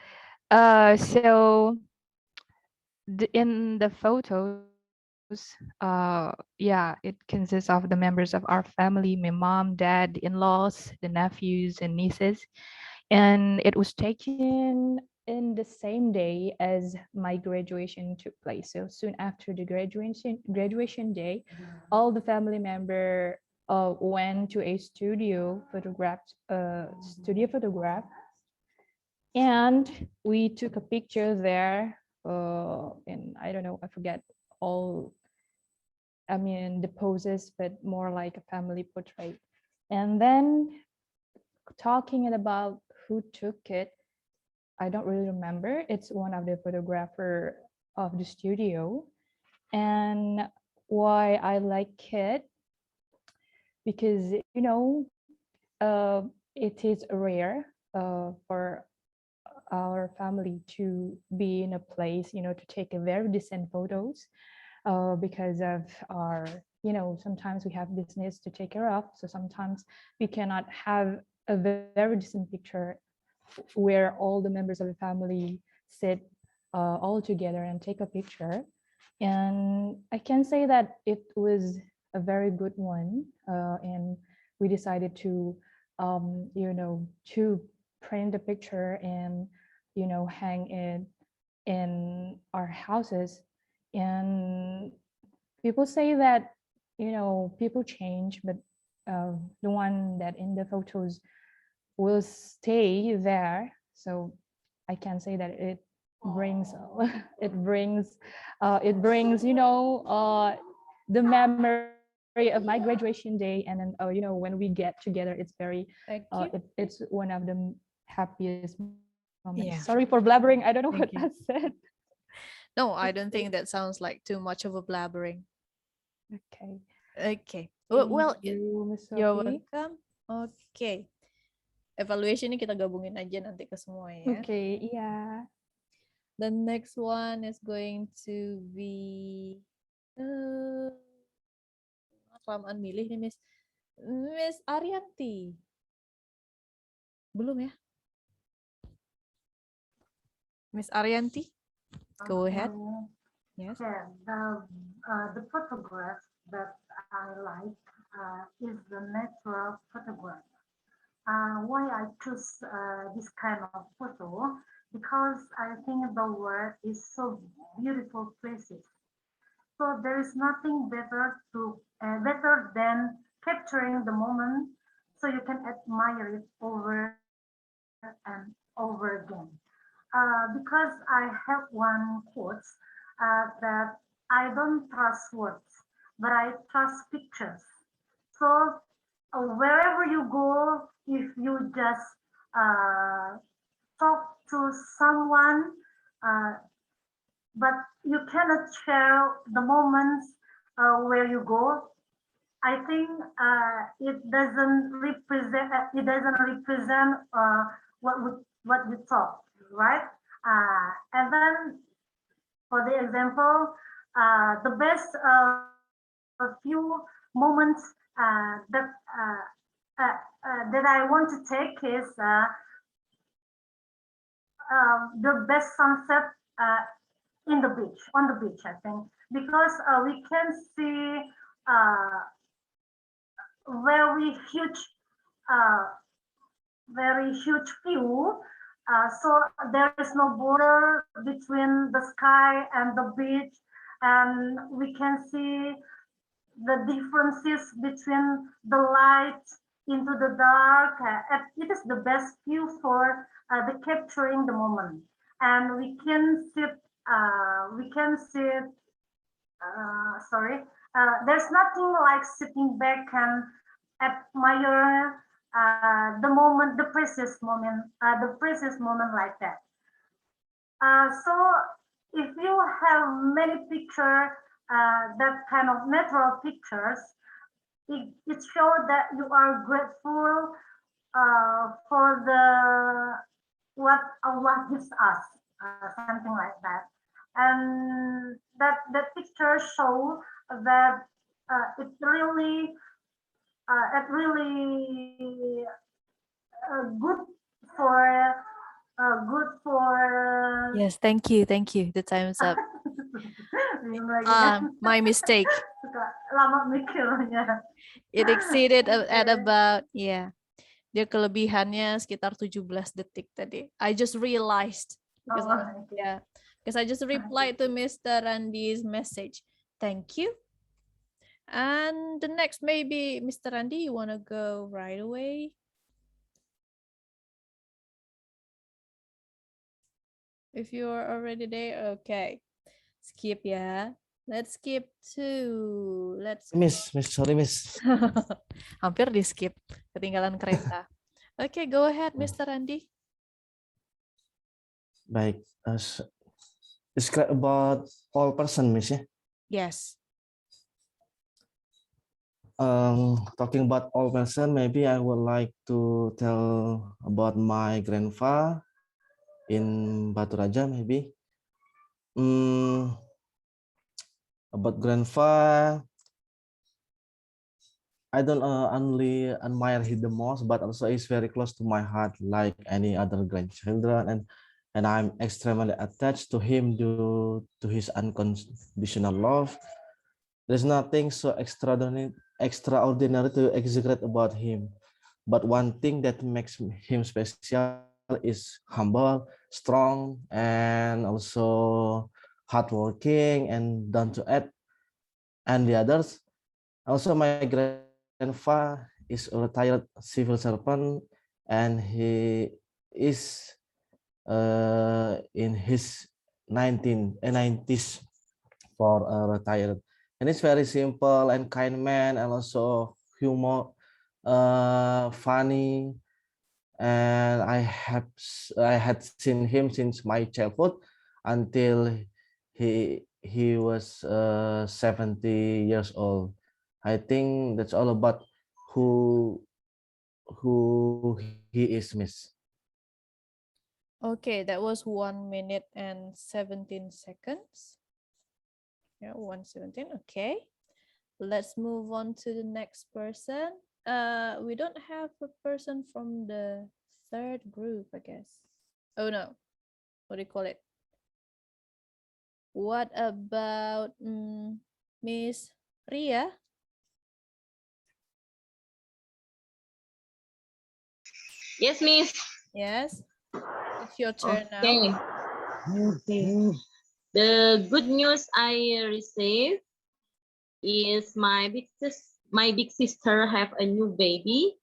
So in the photos, yeah, it consists of the members of our family, my mom, dad, in-laws, the nephews and nieces. And it was taken in the same day as my graduation took place. So soon after the graduation day, all the family member went to a studio photograph, and we took a picture there. And I don't know, I forget all, I mean, the poses, but more like a family portrait. And then talking about who took it, I don't really remember. It's one of the photographer of the studio. And why I like it, because, you know, it is rare for our family to be in a place, you know, to take a very decent photos because of our, you know, sometimes we have business to take care of. So sometimes we cannot have a very decent picture where all the members of the family sit all together and take a picture. And I can say that it was a very good one. And we decided to, you know, to print the picture and, you know, hang it in our houses. And people say that you know, people change, but the one that in the photos will stay there. So I can say that it brings it brings, you know, the memory of my graduation day, and then you know, when we get together, it's very Thank you. it's one of the happiest moments. Yeah. Sorry for blabbering, I don't know what Thank I you. said. No, I don't think that sounds like too much of a blabbering. Okay, Okay. thank Well, you, Miss you're Sophie. welcome. Okay. Evaluation ini kita gabungin aja nanti ke semua ya. Okay, yeah. The next one is going to be kelamaan milih nih Miss Arianti. Belum ya? Miss Arianti, go ahead. Yes. Yeah, the photograph that I like is the natural photograph. Why I choose this kind of photo? Because I think the world is so beautiful places. So there is nothing better than capturing the moment, so you can admire it over and over again. Because I have one quote that I don't trust words, but I trust pictures. So wherever you go, if you just uh, talk to someone, uh, but you cannot share the moments where you go, I think it doesn't represent what we talk, right? And then for the example, the best few moments that I want to take is the best sunset on the beach, I think, because we can see uh, very huge, uh, very huge view. So there is no border between the sky and the beach, and we can see the differences between the light into the dark. It is the best view for the capturing the moment, and we can sit. Sorry, there's nothing like sitting back and admire the precious moment like that. So if you have many pictures, that kind of natural pictures, it shows that you are grateful for the what Allah gives us, something like that. And that picture show that it really good for good for Yes, thank you. The time's up. Bingung lagi kan? My mistake. Suka lama mikirnya. It exceeded at about, yeah. Dia kelebihannya sekitar 17 detik tadi. I just realized because because I just replied to Mr. Randy's message. Thank you. And the next, maybe Mr. Randy, you want to go right away? If you're already there, okay. Skip ya. Let's skip to Sorry, Miss. Hampir di skip, ketinggalan kereta. Okay, go ahead, Mr. Randy. Baik, describe about all person, Miss ya. Yes. Talking about all person, maybe I would like to tell about my grandfather in Batu Raja, maybe. About grandfather, I don't only admire him the most, but also he's very close to my heart, like any other grandchildren, and I'm extremely attached to him due to his unconditional love. There's nothing so extraordinary to exaggerate about him, but one thing that makes him special is humble, strong, and also hardworking and down to earth. And the others, Also, my grandfather is a retired civil servant, and he is in his 90s for retired. And it's very simple and kind man, and also humor, funny. And I had seen him since my childhood until he was 70 years old. I think that's all about who he is, Miss. Okay, that was 1 minute and 17 seconds. Yeah, 1:17. Okay. Let's move on to the next person. We don't have a person from the third group, I guess. Oh no, what do you call it? What about Miss Ria? Yes, Miss. Yes, it's your turn now. Okay. Okay. The good news I received is my big sister have a new baby.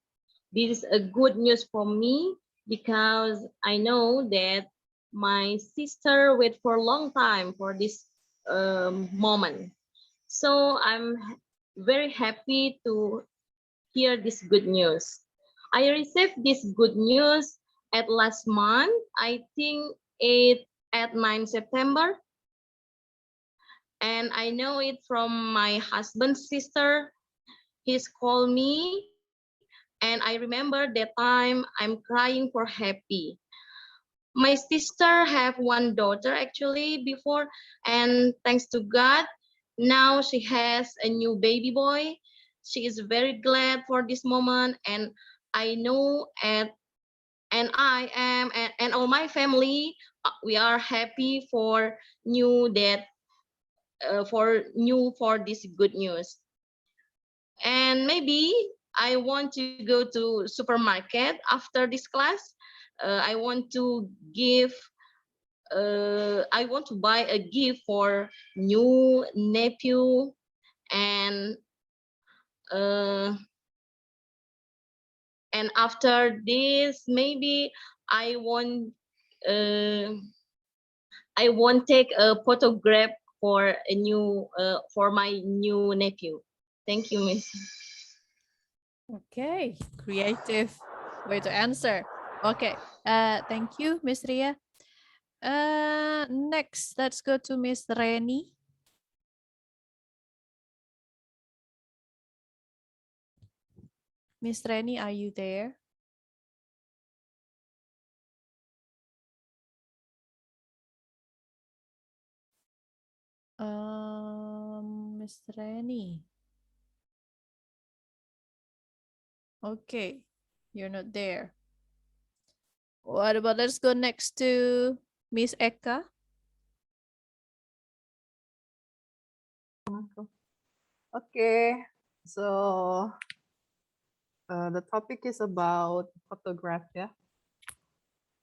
This is a good news for me because I know that my sister wait for a long time for this moment. So I'm very happy to hear this good news. I received this good news at last month. I think it at 9 September. And I know it from my husband's sister. He's called me, and I remember that time I'm crying for happy. My sister have one daughter actually before, and thanks to God, now she has a new baby boy. She is very glad for this moment, and I know and I am and all my family, we are happy for new that for this good news. And maybe I want to go to supermarket after this class. I want to give I want to buy a gift for new nephew, and uh, after this maybe I want uh, I won't take a photograph for a new for my new nephew. Thank you, Miss. Okay, creative way to answer. Okay, thank you, Miss Ria. Next, let's go to Miss Reni. Miss Reni, are you there? Miss Reni. Okay, you're not there. What about, let's go next to Miss Eka. Okay, so the topic is about photograph, yeah,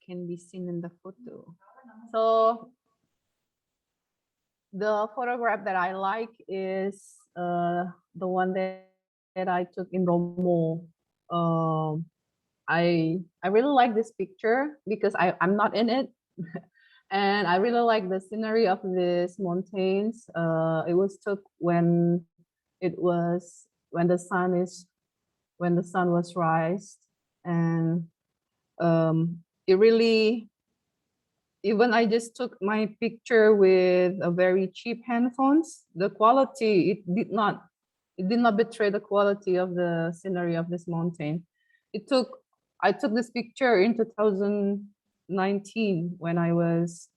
can be seen in the photo. So the photograph that I like is the one that I took in Romo. I really like this picture because I'm not in it. And I really like the scenery of these mountains. It was took when it was when the sun was rised, and it really, even I just took my picture with a very cheap handphones, the quality, it did not betray the quality of the scenery of this mountain. I took this picture in 2019 when I was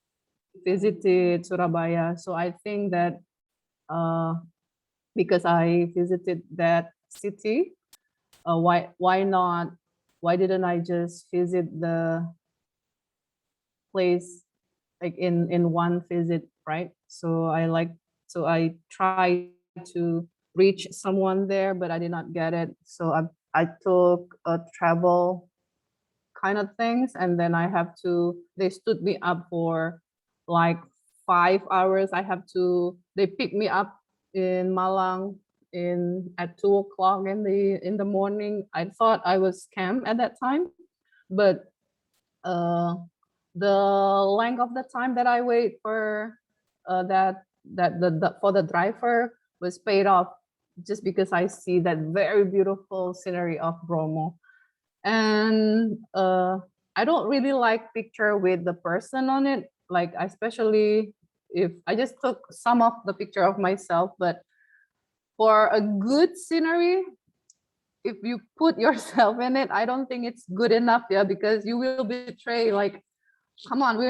visited Surabaya. So I think that because I visited that city, why didn't I just visit the place like in one visit, right? So I tried to reach someone there, but I did not get it. So I took a travel kind of things, and then they stood me up for like 5 hours. They picked me up in Malang at 2 o'clock in the morning. I thought I was scammed at that time, but the length of the time that I wait for for the driver was paid off, just because I see that very beautiful scenery of Bromo. And I don't really like picture with the person on it, like especially if I just took some of the picture of myself. But for a good scenery, if you put yourself in it, I don't think it's good enough, yeah, because you will betray, like, come on, we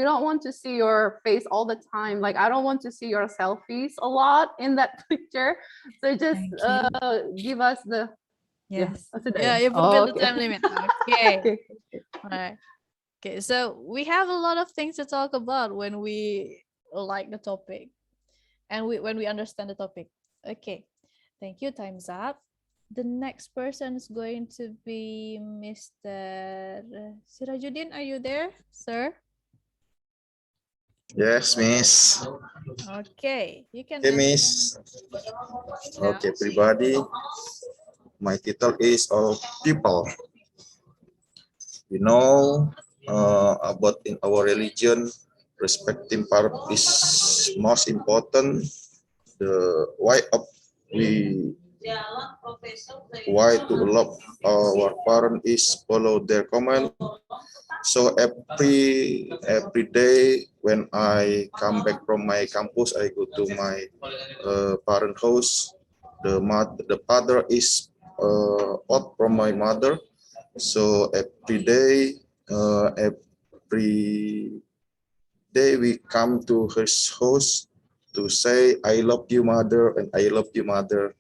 don't want to see your face all the time. Like, I don't want to see your selfies a lot in that picture. So just give us the Yes. what's the Yeah, name? you fulfill the Okay. time limit. Okay. Okay. All right. Okay, so we have a lot of things to talk about when we like the topic and when we understand the topic. Okay, thank you. Time's up. The next person is going to be Mr. Sirajuddin. Are you there, sir? Yes, Miss. Okay, you can Okay, answer. Miss. Yeah. Okay, everybody. My title is All People. You know about in our religion, respecting parent is most important. The why to love our parent is follow their command. So every day when I come back from my campus, I go to my parent house. The father is out from my mother. So every day we come to his house to say, "I love you, mother," and "I love you, mother."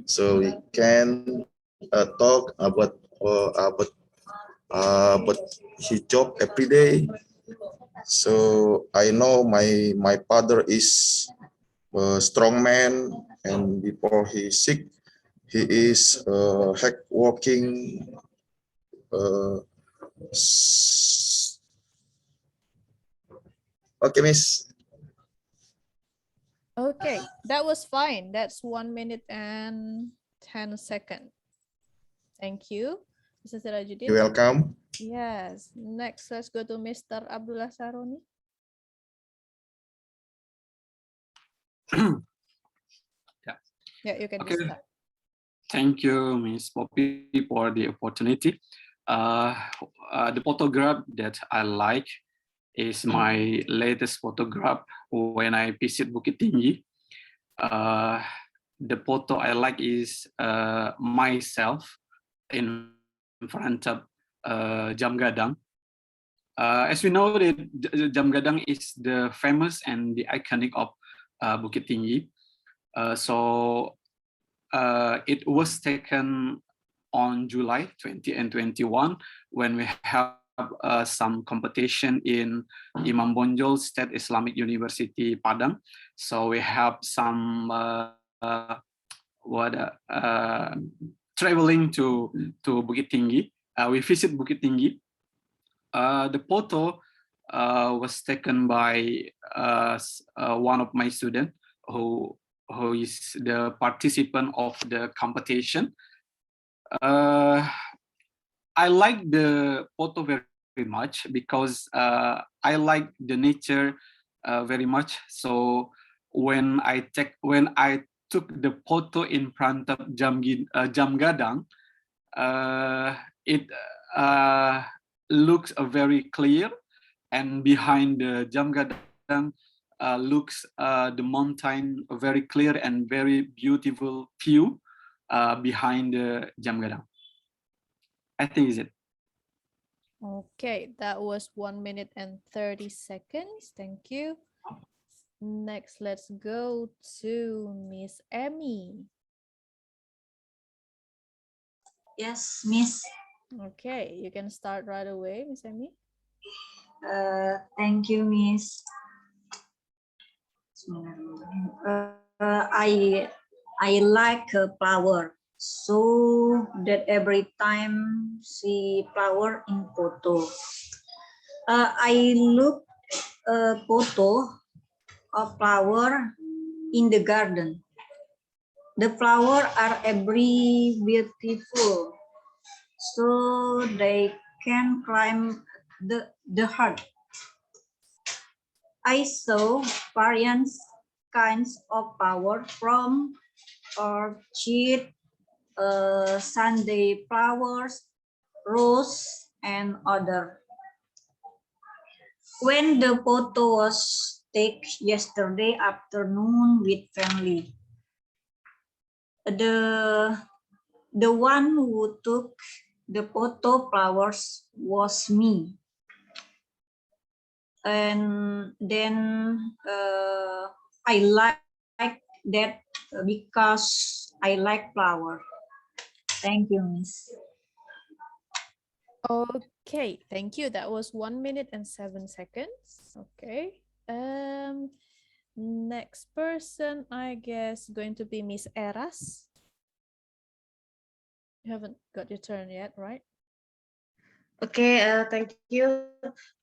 So we can talk about his job every day. So I know my father is a strong man, and before he sick, he is hard working. Okay, Miss. Okay, that was fine. That's 1 minute and 10 seconds. Thank you, Mr. Sirajuddin. You're welcome. Yes. Next, let's go to Mr. Abdullah Saroni. Yeah, you can start. Thank you, Ms. Poppy, for the opportunity. The photograph that I like is my latest photograph when I visit Bukit Tinggi. The photo I like is myself in front of Jam Gadang. As we know, that Jam Gadang is the famous and the iconic of Bukit Tinggi. So it was taken on July 20 and 21 when we have some competition in Imam Bonjol State Islamic University Padang. So we have some traveling to Bukit Tinggi. We visit Bukit Tinggi. The photo was taken by one of my students who is the participant of the competition. I like the photo very much because I like the nature very much. So when I took the photo in front of Jam Gadang, it looks very clear, and behind the Jam Gadang looks the mountain very clear and very beautiful view behind the Jam Gadang. I think is it. Okay, that was 1 minute and 30 seconds. Thank you. Next, let's go to Miss Emmy. Yes, Miss. Okay, you can start right away, Miss Emmy. Thank you, Miss. I like a flower, so that every time see flower in photo. I look a photo of flower in the garden. The flowers are every beautiful, so they can climb the heart. I saw various kinds of flowers from orchid, Sunday flowers, rose, and other. When the photo was taken yesterday afternoon with family, the one who took the photo flowers was me. And then I like that because I like flower. Thank you, Miss. Okay, thank you. That was 1 minute and 7 seconds. Okay. Next person, I guess, going to be Miss Eras. You haven't got your turn yet, right? Okay, thank you.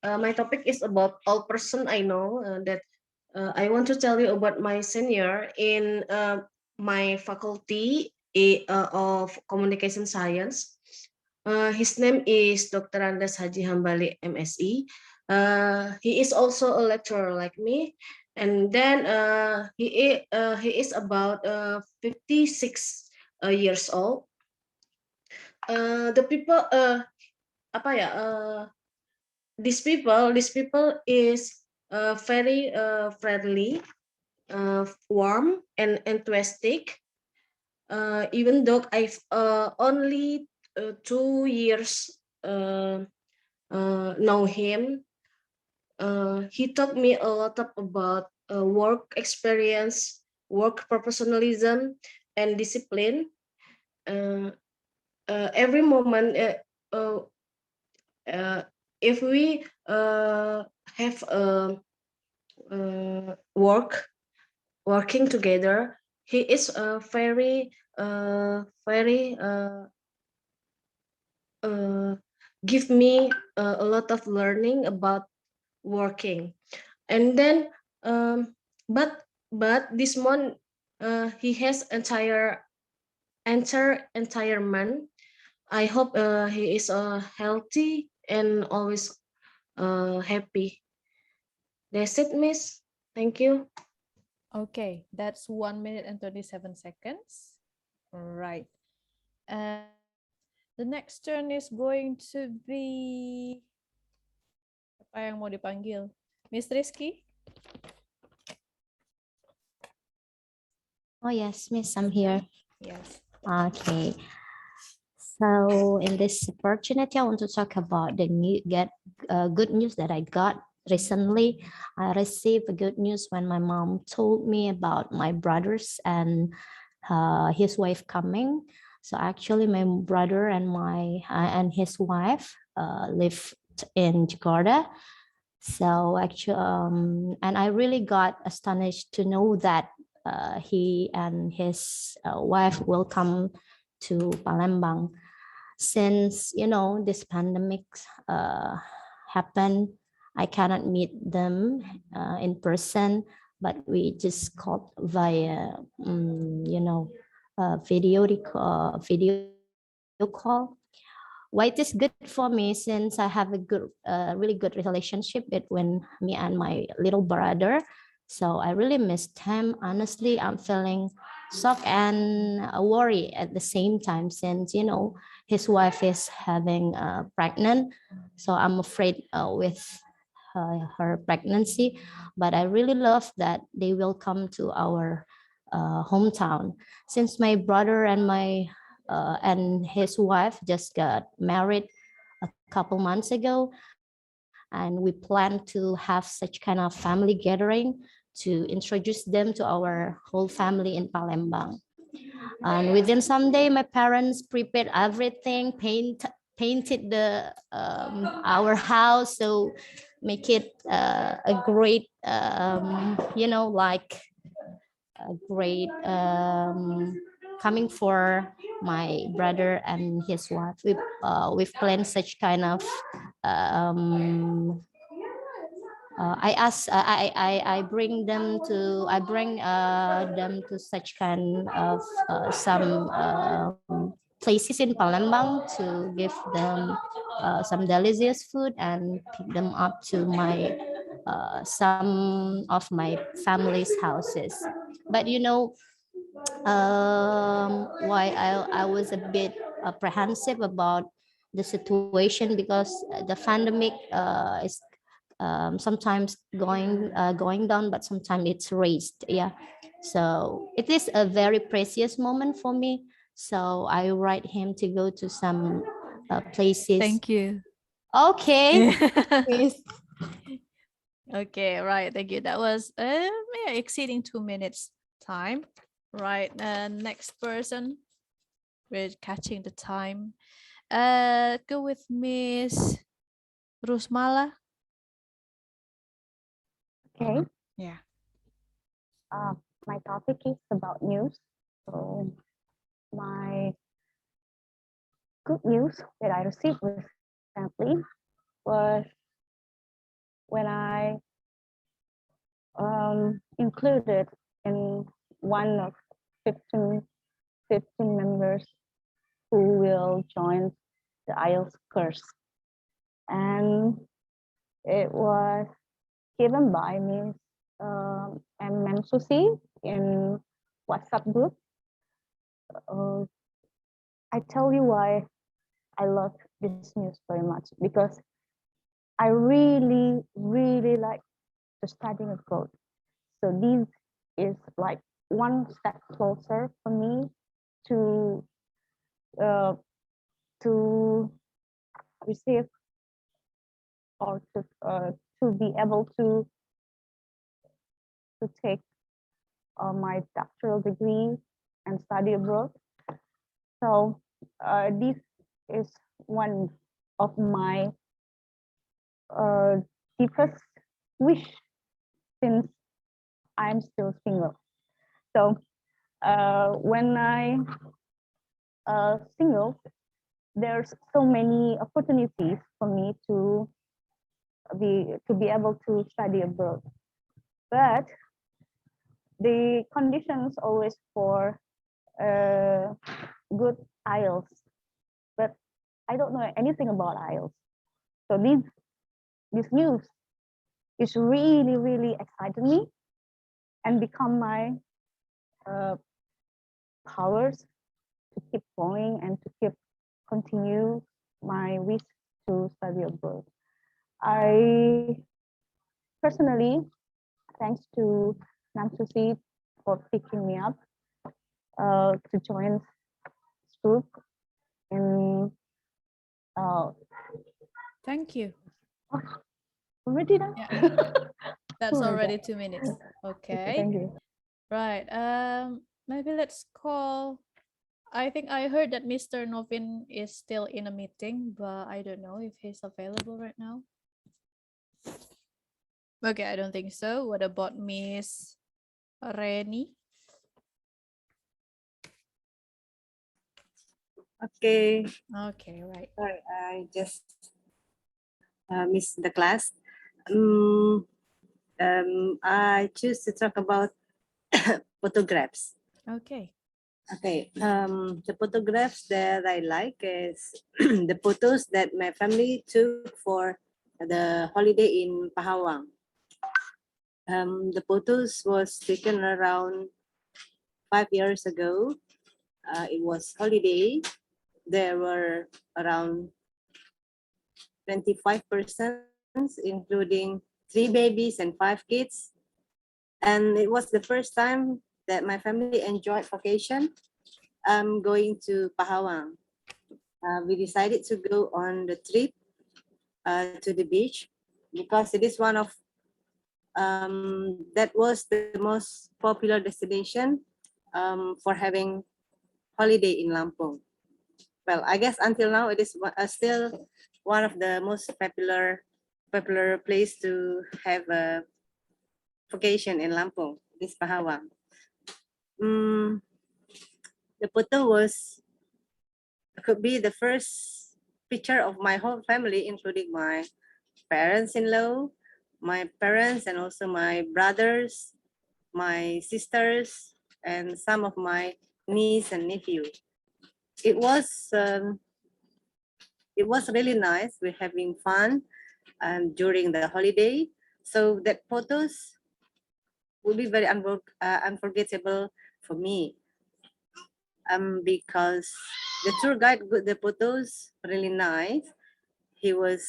My topic is about all person I know that I want to tell you about my senior in my faculty of communication science. His name is Dr. Andes Haji Hambali, MSc. He is also a lecturer like me, and then he is about 56 years old. The people apa ya these people is very friendly, warm and enthusiastic. Even though I've only 2 years know him, he taught me a lot about work experience, work professionalism, and discipline. Every moment, if we have working together, he is very give me a lot of learning about working. And then but this month he has entire man. I hope he is healthy and always happy. That's it, Miss. Thank you. Okay, that's 1 minute and 37 seconds. Right. The next turn is going to be apa yang mau dipanggil? Miss Rizky? Oh yes, Miss, I'm here. Yes. Okay. So in this opportunity, I want to talk about the good news that I got recently. I received good news when my mom told me about my brothers and his wife coming. So actually, my brother and his wife lived in Jakarta. So actually, and I really got astonished to know that he and his wife will come to Palembang. Since this pandemic happened, I cannot meet them in person, but we just called via video call. Why it is good for me, since I have a really good relationship between me and my little brother. So I really missed him. Honestly, I'm feeling shock and worry at the same time, since his wife is having pregnant. So I'm afraid with her pregnancy. But I really love that they will come to our hometown, since my brother and his wife just got married a couple months ago, and we plan to have such kind of family gathering to introduce them to our whole family in Palembang. And within some day, my parents prepared everything, painted our house, so make it a great like a great coming for my brother and his wife. We've planned such kind of I bring them to them to such kind of some places in Palembang to give them some delicious food and pick them up to my some of my family's houses. But you know, why I was a bit apprehensive about the situation, because the pandemic is sometimes going down, but sometimes it's raised. Yeah, so it is a very precious moment for me. So I write him to go to some places. Thank you. Okay. Yes. Okay, right. Thank you. That was yeah, exceeding 2 minutes time. Right. Next person. We're catching the time. Go with Miss Rusmala. Okay. Yeah. My topic is about news. So my good news that I received recently was when I included in one of 15 members who will join the IELTS course. And it was given by Ms. M. Susi in WhatsApp group. I tell you why I love this news very much, because I really, really like to study abroad. So this is like one step closer for me to receive or to be able to take my doctoral degree and study abroad. So this is one of my deepest wish since I'm still single. So when I single, there's so many opportunities for me to be able to study abroad, but the conditions always for good IELTS, but I don't know anything about IELTS. So this news is really, really excited me and become my powers to keep going and to keep continue my wish to study abroad. I personally, thanks to Namsusi for picking me up to join this group in Thank you. already done. Yeah. That's Oh my already God. 2 minutes. Okay. Thank you. Right. Maybe let's call. I think I heard that Mr. Novin is still in a meeting, but I don't know if he's available right now. Okay, I don't think so. What about Miss Reni? Okay. Okay, right. Sorry, I just missed the class. I choose to talk about photographs. Okay. Okay. The photographs that I like is the photos that my family took for the holiday in Pahawang. The photos was taken around 5 years ago. It was holiday. There were around 25 persons, including 3 babies and 5 kids. And it was the first time that my family enjoyed vacation. Going to Pahawang. We decided to go on the trip to the beach because it is one of that was the most popular destination for having holiday in Lampung. Well, I guess until now it is still one of the most popular place to have a vacation in Lampung, this Pahawang. The photo could be the first picture of my whole family, including my parents-in-law, my parents and also my brothers, my sisters, and some of my niece and nephew. It was really nice. We're having fun during the holiday. So that photos will be very unforgettable for me. Because the tour guide got the photos really nice. He was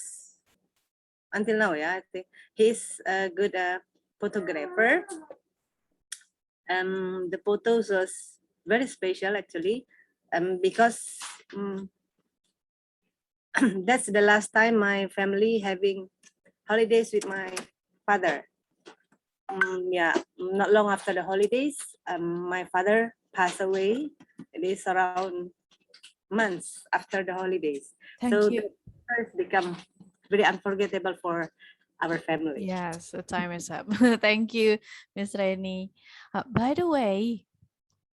until now, yeah, I think he's a good photographer. The photos was very special actually, because that's the last time my family having holidays with my father. Yeah, not long after the holidays, my father passed away. It is around months after the holidays. Thank you. The first become very unforgettable for our family. Yes, the time is up. Thank you, Miss Reni. By the way,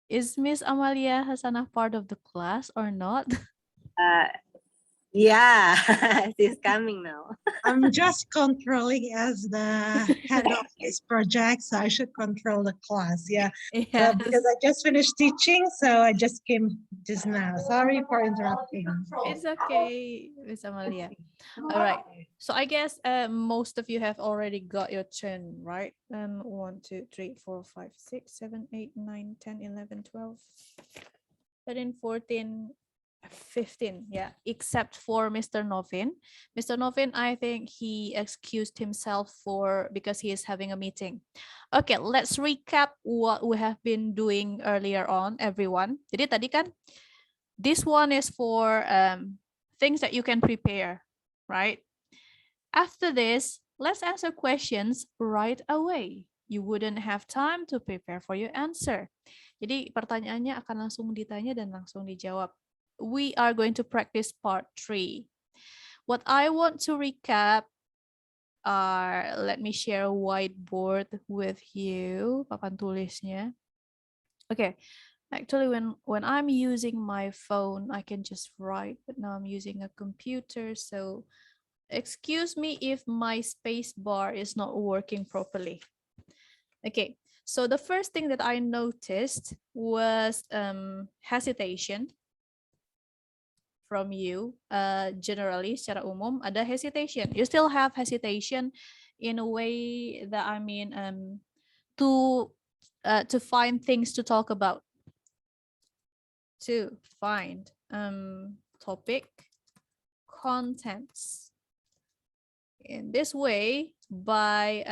is Miss Amalia Hasanah part of the class or not? Yeah, she's coming now. I'm just controlling as the head of this project, so I should control the class. Yeah. Yes. Because I just finished teaching, so I just came just now. Sorry for interrupting. It's okay, Miss Amalia. All right. So I guess most of you have already got your turn, right? 1, 2, 3, 4, 5, 6, 7, 8, 9, 10, 11, 12, 13, 14, 15. Yeah, except for Mr. Novin. Mr. Novin, I think he excused himself because he is having a meeting. Okay, let's recap what we have been doing earlier on, everyone. Jadi tadi kan, this one is for things that you can prepare, right? After this, let's answer questions right away. You wouldn't have time to prepare for your answer. Jadi pertanyaannya akan langsung ditanya dan langsung dijawab. We are going to practice part 3. What I want to recap are, let me share a whiteboard with you, papan tulisnya. Okay, actually when I'm using my phone, I can just write, but now I'm using a computer, so excuse me if my space bar is not working properly. Okay, so the first thing that I noticed was hesitation. From you, generally secara umum ada hesitation. You still have hesitation in a way that to find things to talk about, to find topic contents. In this way, by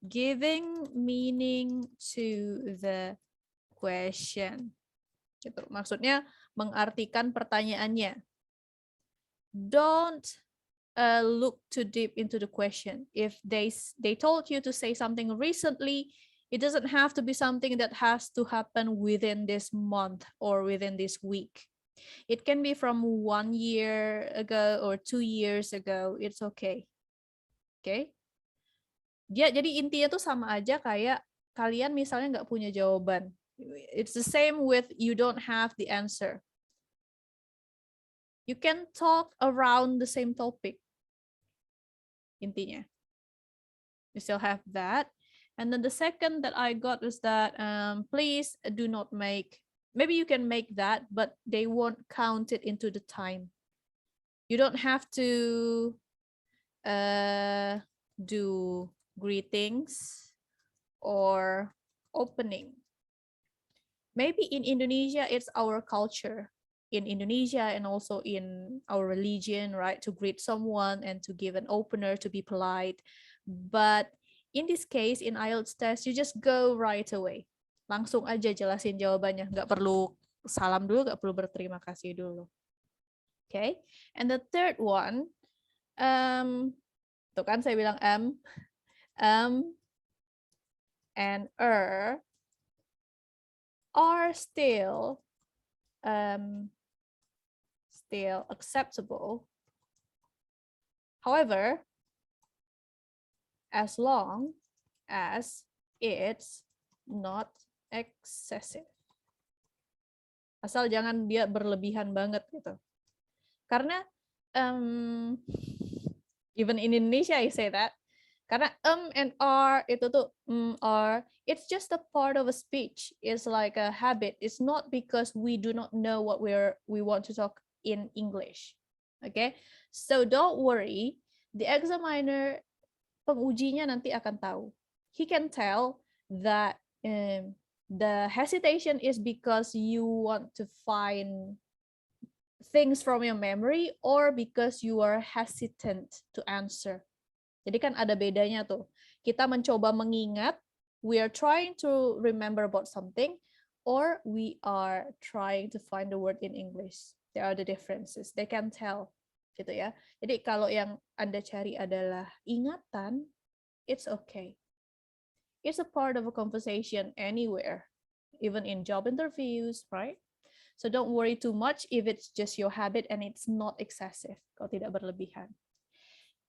giving meaning to the question. Gitu. Maksudnya mengartikan pertanyaannya. Don't look too deep into the question. If they told you to say something recently, it doesn't have to be something that has to happen within this month or within this week. It can be from 1 year ago or 2 years ago. It's okay. Okay? Jadi intinya tuh sama aja kayak kalian misalnya nggak punya jawaban. It's the same with you don't have the answer. You can talk around the same topic. Intinya. You still have that. And then the second that I got was that please do not make, maybe you can make that, but they won't count it into the time. You don't have to do greetings or opening. Maybe in Indonesia, it's our culture. In Indonesia and also in our religion, right? To greet someone and to give an opener, to be polite. But in this case, in IELTS test, you just go right away. Langsung aja jelasin jawabannya. Nggak perlu salam dulu, nggak perlu berterima kasih dulu. Okay. And the third one, tuh kan saya bilang and are still acceptable. However, as long as it's not excessive. Asal jangan dia berlebihan banget gitu. Karena Even in Indonesia, I say that. Karena and R itu tuh R, it's just a part of a speech. It's like a habit. It's not because we do not know what we want to talk in English. Okay, so don't worry. The examiner, pengujinya nanti akan tahu. He can tell that the hesitation is because you want to find things from your memory or because you are hesitant to answer. Jadi kan ada bedanya tuh. Kita mencoba mengingat, we are trying to remember about something, or we are trying to find the word in English. There are the differences. They can tell, gitu ya. Jadi kalau yang Anda cari adalah ingatan, it's okay. It's a part of a conversation anywhere, even in job interviews, right? So don't worry too much if it's just your habit and it's not excessive, kalau tidak berlebihan.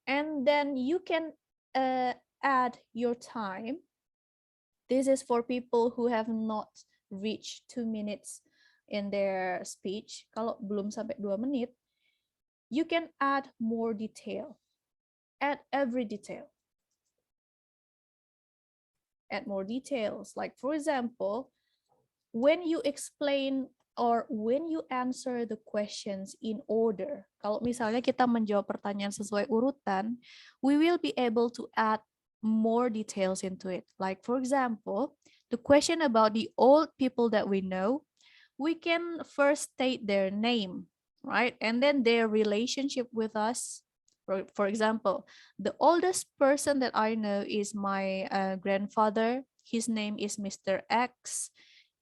And then you can add your time. This is for people who have not reached 2 minutes in their speech. Kalau belum sampai 2 menit, you can add more detail. Add every detail. Add more details. Like for example, when you explain or when you answer the questions in order. Kalau misalnya kita menjawab pertanyaan sesuai urutan, we will be able to add more details into it. Like for example, the question about the old people that we know, we can first state their name, right? And then their relationship with us. For example, the oldest person that I know is my grandfather. His name is Mr. X.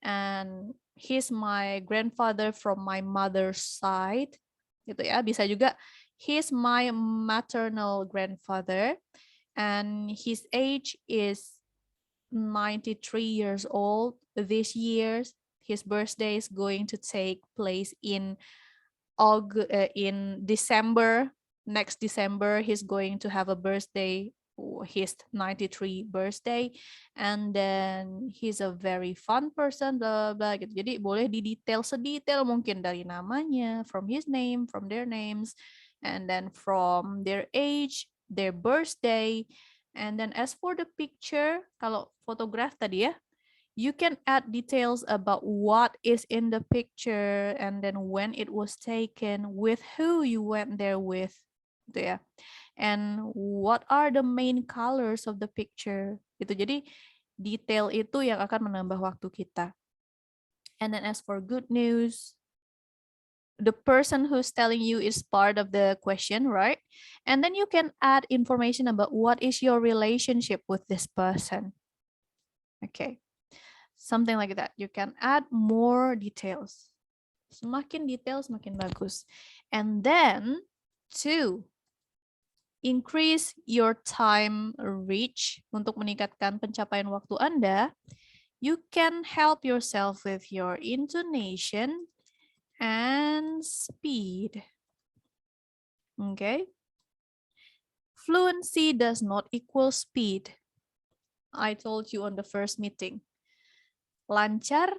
And he's my grandfather from my mother's side, gitu ya. Bisa juga he's my maternal grandfather and his age is 93 years old this year. His birthday is going to take place in December. Next December he's going to have a birthday, his 93 birthday, and then he's a very fun person, blah blah gitu. Jadi boleh didetail sedetail mungkin dari namanya, from his name, from their names, and then from their age, their birthday, and then as for the picture, kalau photograph tadi ya, you can add details about what is in the picture and then when it was taken, with who you went there with, gitu ya. And what are the main colors of the picture, gitu. Jadi detail itu yang akan menambah waktu kita. And then as for good news, the person who's telling you is part of the question, right? And then you can add information about what is your relationship with this person. Okay, something like that. You can add more details. Semakin detail, semakin bagus. And then to increase your time reach, untuk meningkatkan pencapaian waktu Anda, you can help yourself with your intonation and speed. Okay? Fluency does not equal speed. I told you on the first meeting. Lancar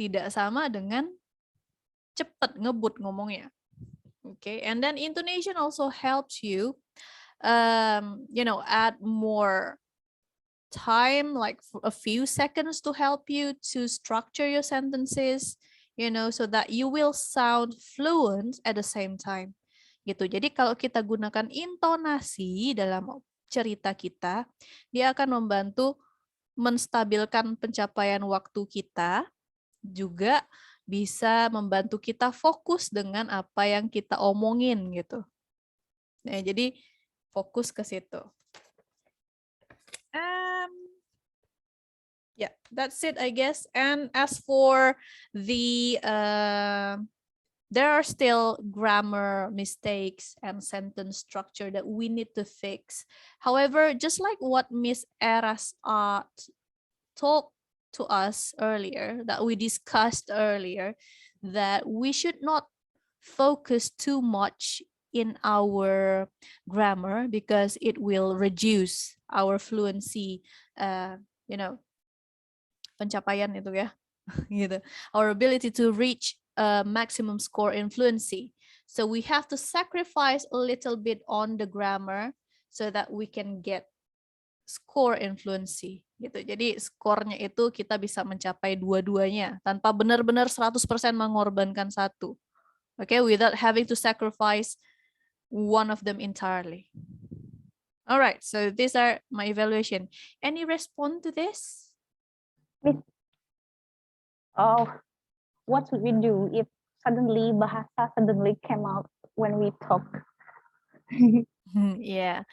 tidak sama dengan cepat, ngebut ngomongnya. Okay, and then intonation also helps you add more time, like a few seconds to help you to structure your sentences, so that you will sound fluent at the same time. Gitu. Jadi kalau kita gunakan intonasi dalam cerita kita, dia akan membantu menstabilkan pencapaian waktu kita, juga bisa membantu kita fokus dengan apa yang kita omongin gitu. Nah, jadi fokus ke situ. Yeah, that's it, I guess. And as for the there are still grammar mistakes and sentence structure that we need to fix. However, just like what Miss Eras talked to us earlier, that we discussed earlier, that we should not focus too much in our grammar because it will reduce our fluency, pencapaian itu ya, gitu. Our ability to reach a maximum score in fluency. So we have to sacrifice a little bit on the grammar so that we can get score in fluency gitu. Jadi skornya itu kita bisa mencapai dua-duanya tanpa benar-benar 100% mengorbankan satu. Okay, without having to sacrifice one of them entirely. All right, so these are my evaluation. Any response to this? Oh, what should we do if suddenly bahasa suddenly came out when we talk? Yeah.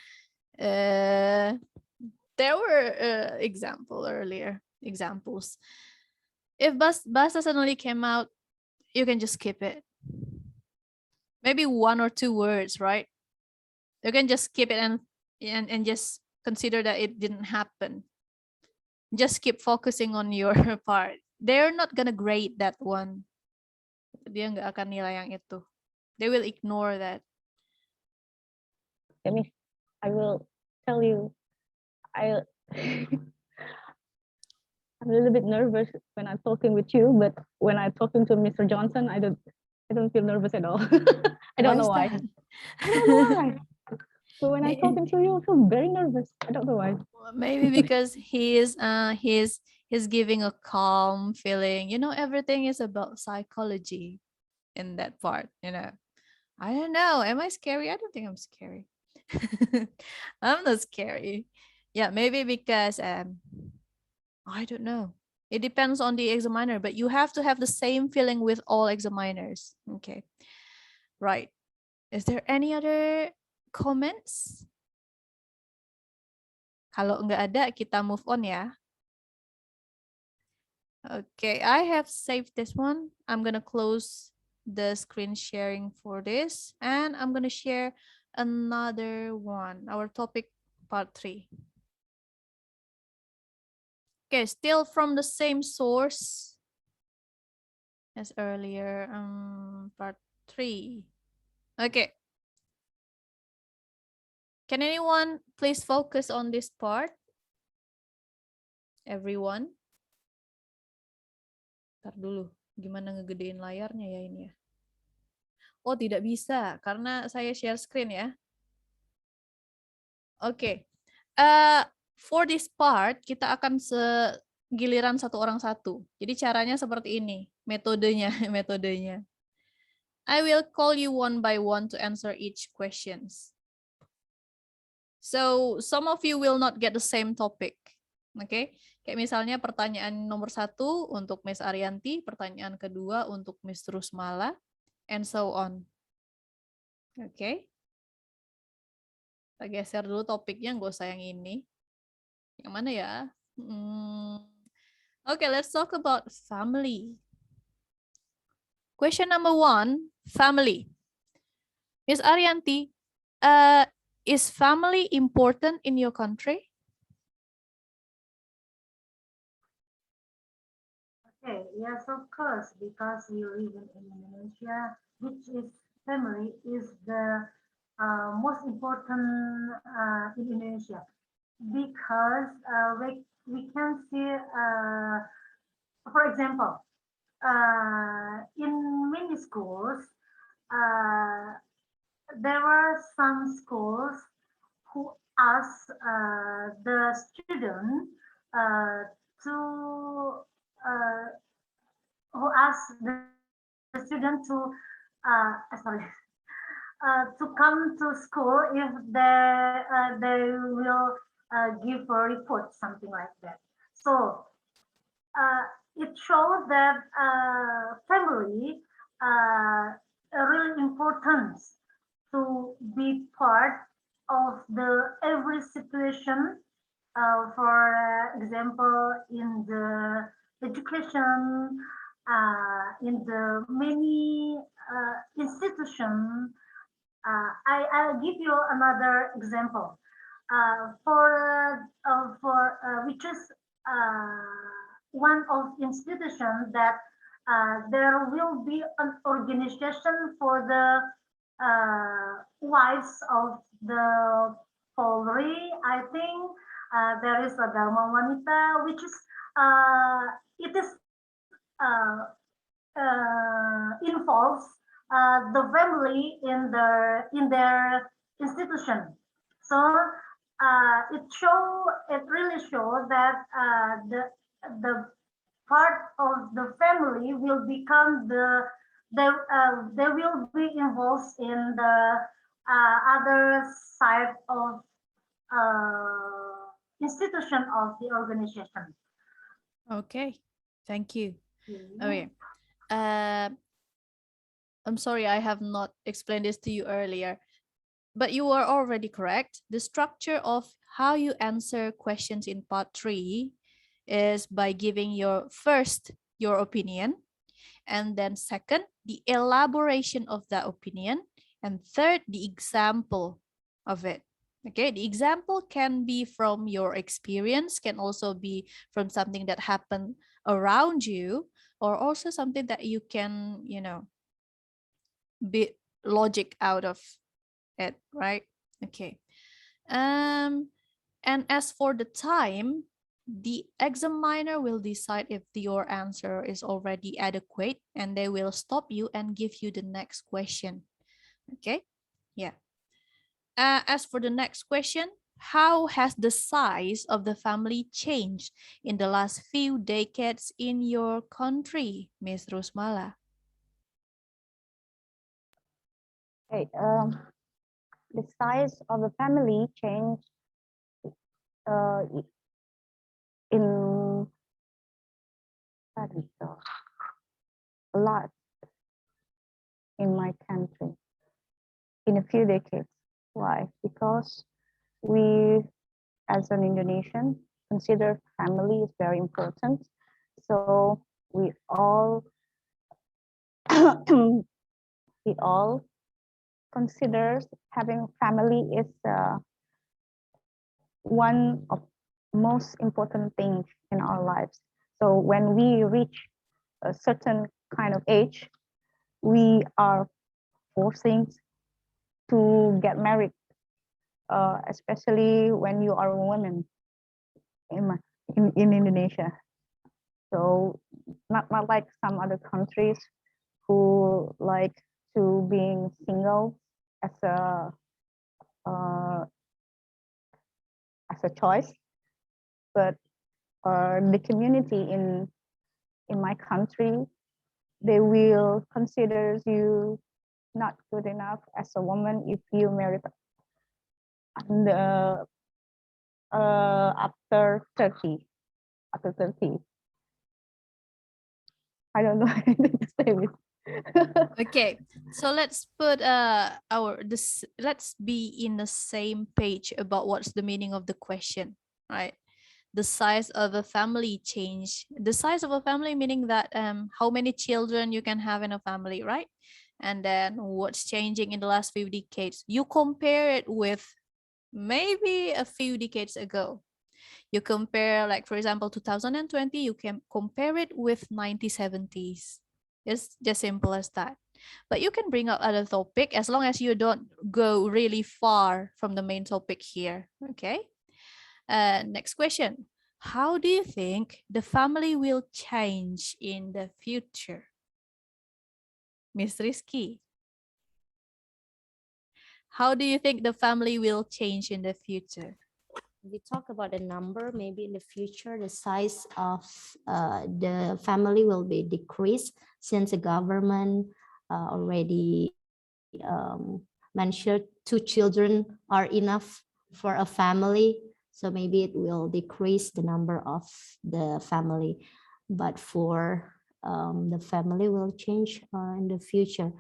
There were examples. If bahasa suddenly came out, you can just skip it. Maybe 1 or 2 words, right? You can just skip it and just consider that it didn't happen. Just keep focusing on your part. They're not gonna grade that one. Dia nggak akan nilai yang itu. They will ignore that. I will tell you, I'm a little bit nervous when I'm talking with you, but when I'm talking to Mr. Johnson, I don't feel nervous at all. I don't know why. I don't know why. But when I'm talking to you, I feel very nervous. I don't know why. Maybe because he's giving a calm feeling. You know, everything is about psychology in that part, you know. I don't know. Am I scary? I don't think I'm scary. I'm not scary. Yeah, maybe because I don't know. It depends on the examiner, but you have to have the same feeling with all examiners. Okay. Right. Is there any other comments? Kalau nggak ada, kita move on ya. Okay, I have saved this one. I'm gonna close the screen sharing for this, and I'm gonna share another one, our topic part 3. Okay, still from the same source as earlier, part 3. Okay. Can anyone please focus on this part? Everyone. Ntar dulu, gimana ngegedein layarnya ya ini ya? Oh, tidak bisa, karena saya share screen ya. Oke. For this part, kita akan giliran satu orang satu. Jadi caranya seperti ini, metodenya. I will call you one by one to answer each questions. So, some of you will not get the same topic. Oke, kayak misalnya pertanyaan nomor 1 untuk Miss Arianti, pertanyaan kedua untuk Miss Rusmala, and so on. Oke. Kita geser dulu topiknya, nggak usah yang ini. Yang mana ya? Okay, let's talk about family. Question number 1, family. Miss Arianti, is family important in your country? Okay, yes, of course, because we live in Indonesia, which is family is the most important in Indonesia, because we can see, for example, in many schools, there are some schools who ask the student to come to school if they will give a report, something like that. So it shows that family really important to be part of the every situation. For example, in the education, in the many institutions. I'll give you another example. Which is one of institutions that there will be an organization for the wives of the Polri. I think there is a Dharma Wanita, which is it is involves the family in their institution. So it really shows that the part of the family will become they will be involved in the other side of institution of the organization. Okay, thank you. Okay. I'm sorry I have not explained this to you earlier, but you are already correct. The structure of how you answer questions in part 3 is by giving your opinion, and then second, the elaboration of that opinion, and third, the example of it. Okay, the example can be from your experience, can also be from something that happened around you, or also something that you can, be logic out of it, right? Okay. And as for the time, the examiner will decide if your answer is already adequate, and they will stop you and give you the next question. Okay, yeah. As for the next question, how has the size of the family changed in the last few decades in your country, Ms. Rusmala? Okay, the size of the family changed in a lot in my country in a few decades. Why? Because we, as an Indonesian, consider family is very important. So we all we all consider having family is one of most important things in our lives. So when we reach a certain kind of age, we are forcing to get married, especially when you are a woman in Indonesia. So not like some other countries who like to being single as a choice, but the community in my country, they will consider you not good enough as a woman if you marry after 30. After 30. I don't know anything to say with. Okay, so let's put let's be in the same page about what's the meaning of the question, right? The size of a family change. The size of a family meaning that how many children you can have in a family, right? And then what's changing in the last few decades. You compare it with maybe a few decades ago. You compare, like, for example, 2020, you can compare it with 1970s. It's just simple as that. But you can bring up other topic as long as you don't go really far from the main topic here. Okay. Next question. How do you think the family will change in the future? Miss Rizky. How do you think the family will change in the future? We talk about the number, maybe in the future, the size of the family will be decreased since the government already mentioned 2 children are enough for a family. So maybe it will decrease the number of the family, but for the family will change in the future.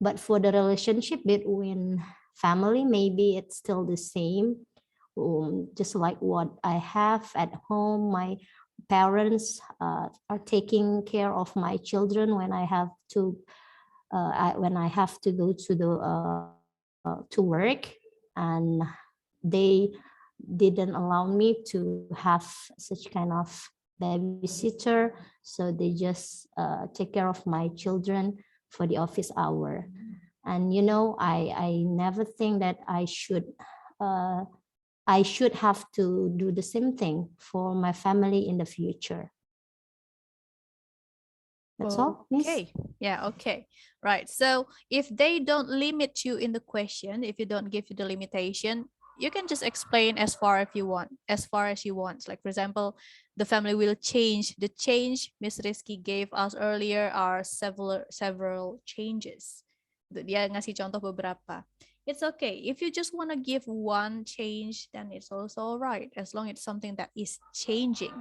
But for the relationship between family, maybe it's still the same. Just like what I have at home, my parents are taking care of my children when I have to go to the to work, and they didn't allow me to have such kind of babysitter, so they just take care of my children for the office hour. And I never think that I should have to do the same thing for my family in the future. That's all, Miss. Okay. Yeah, okay. Right. So if they don't limit you in the question, if you don't give you the limitation, you can just explain as far as you want, Like for example, the family will change. The change Miss Rizky gave us earlier are several changes. Dia ngasih contoh beberapa. It's okay. If you just want to give one change, then it's also all right, as long as it's something that is changing,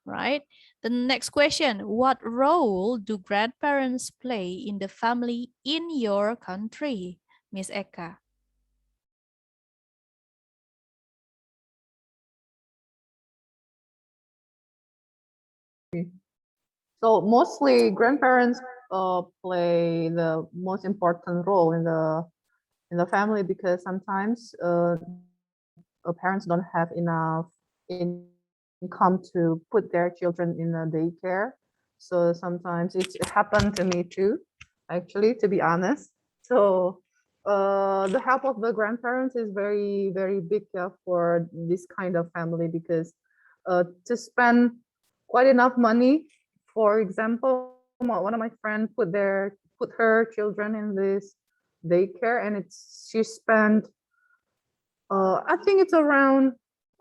right? The next question, what role do grandparents play in the family in your country, Miss Eka? So mostly grandparents play the most important role in the family, because sometimes parents don't have enough income to put their children in a daycare. So sometimes it happened to me too, actually, to be honest. So the help of the grandparents is very, very big for this kind of family, because to spend quite enough money. For example, one of my friends put her children in this daycare, and she spent I think it's around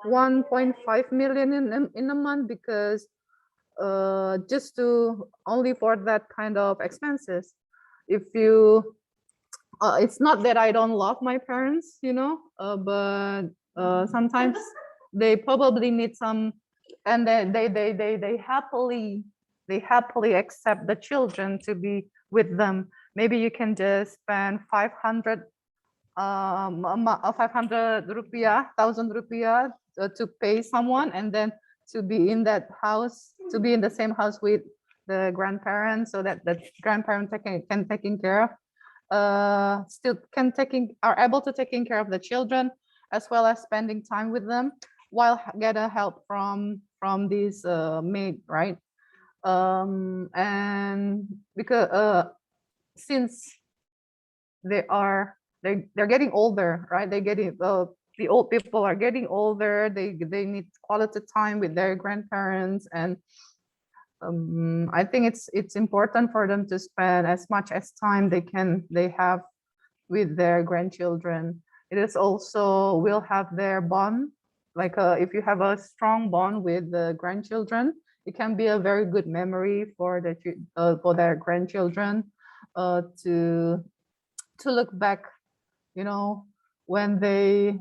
1.5 million in a month, because just to only for that kind of expenses. If you it's not that I don't love my parents, but sometimes they probably need some, and they happily accept the children to be with them. Maybe you can just spend 500 500 rupiah, 1,000 rupiah to pay someone, and then to be in that house, to be in the same house with the grandparents, so that the grandparents can taking care of, still are able to taking care of the children, as well as spending time with them, while get a help from this maid, right? And because since they're getting older, right? The old people are getting older. They need quality time with their grandparents, and I think it's important for them to spend as much as time they have with their grandchildren. It is also will have their bond. Like if you have a strong bond with the grandchildren, it can be a very good memory for their grandchildren to look back, when they're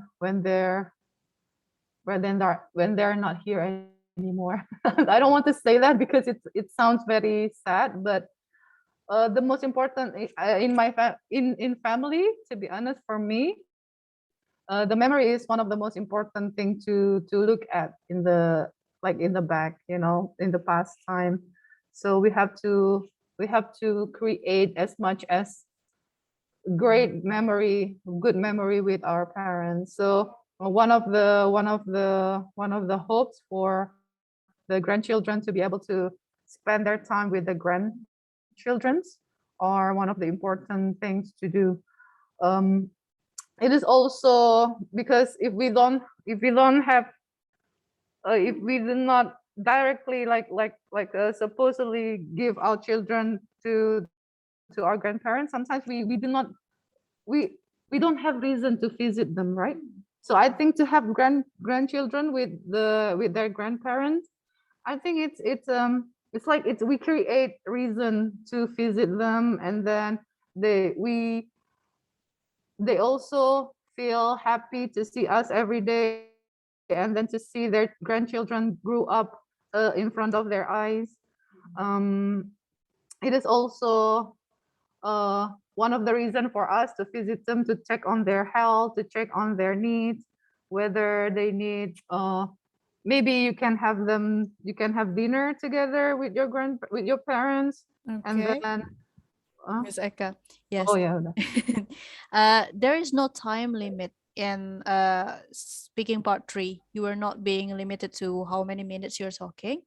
not here anymore. I don't want to say that because it sounds very sad, but the most important in family, to be honest, for me, the memory is one of the most important thing to look at in the back, in the past time. So we have to create as much as good memory with our parents. So one of the hopes for the grandchildren to be able to spend their time with the grandchildren are one of the important things to do. It is also because if we don't have if we do not directly supposedly give our children to our grandparents, sometimes we do not we don't have reason to visit them, right? So I think to have grandchildren with their grandparents, I think it's like we create reason to visit them, and then they also feel happy to see us every day, and then to see their grandchildren grew up in front of their eyes. It is also one of the reasons for us to visit them, to check on their health, to check on their needs, whether they need maybe you can have dinner together with your parents. And Okay. then Miss Eka, yes. oh yeah. There is no time limit in speaking part 3. You are not being limited to how many minutes you're talking,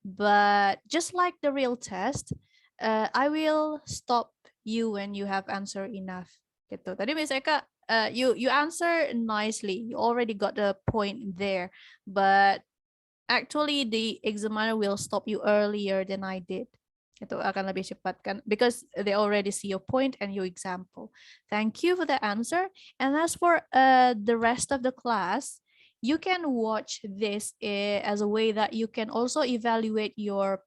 but just like the real test, I will stop you when you have answered enough. Gitu. Tadi Miss Eka, you answer nicely. You already got the point there, but actually the examiner will stop you earlier than I did. Itu akan lebih cepat kan, because they already see your point and your example. Thank you for the answer. And as for the rest of the class, you can watch this as a way that you can also evaluate your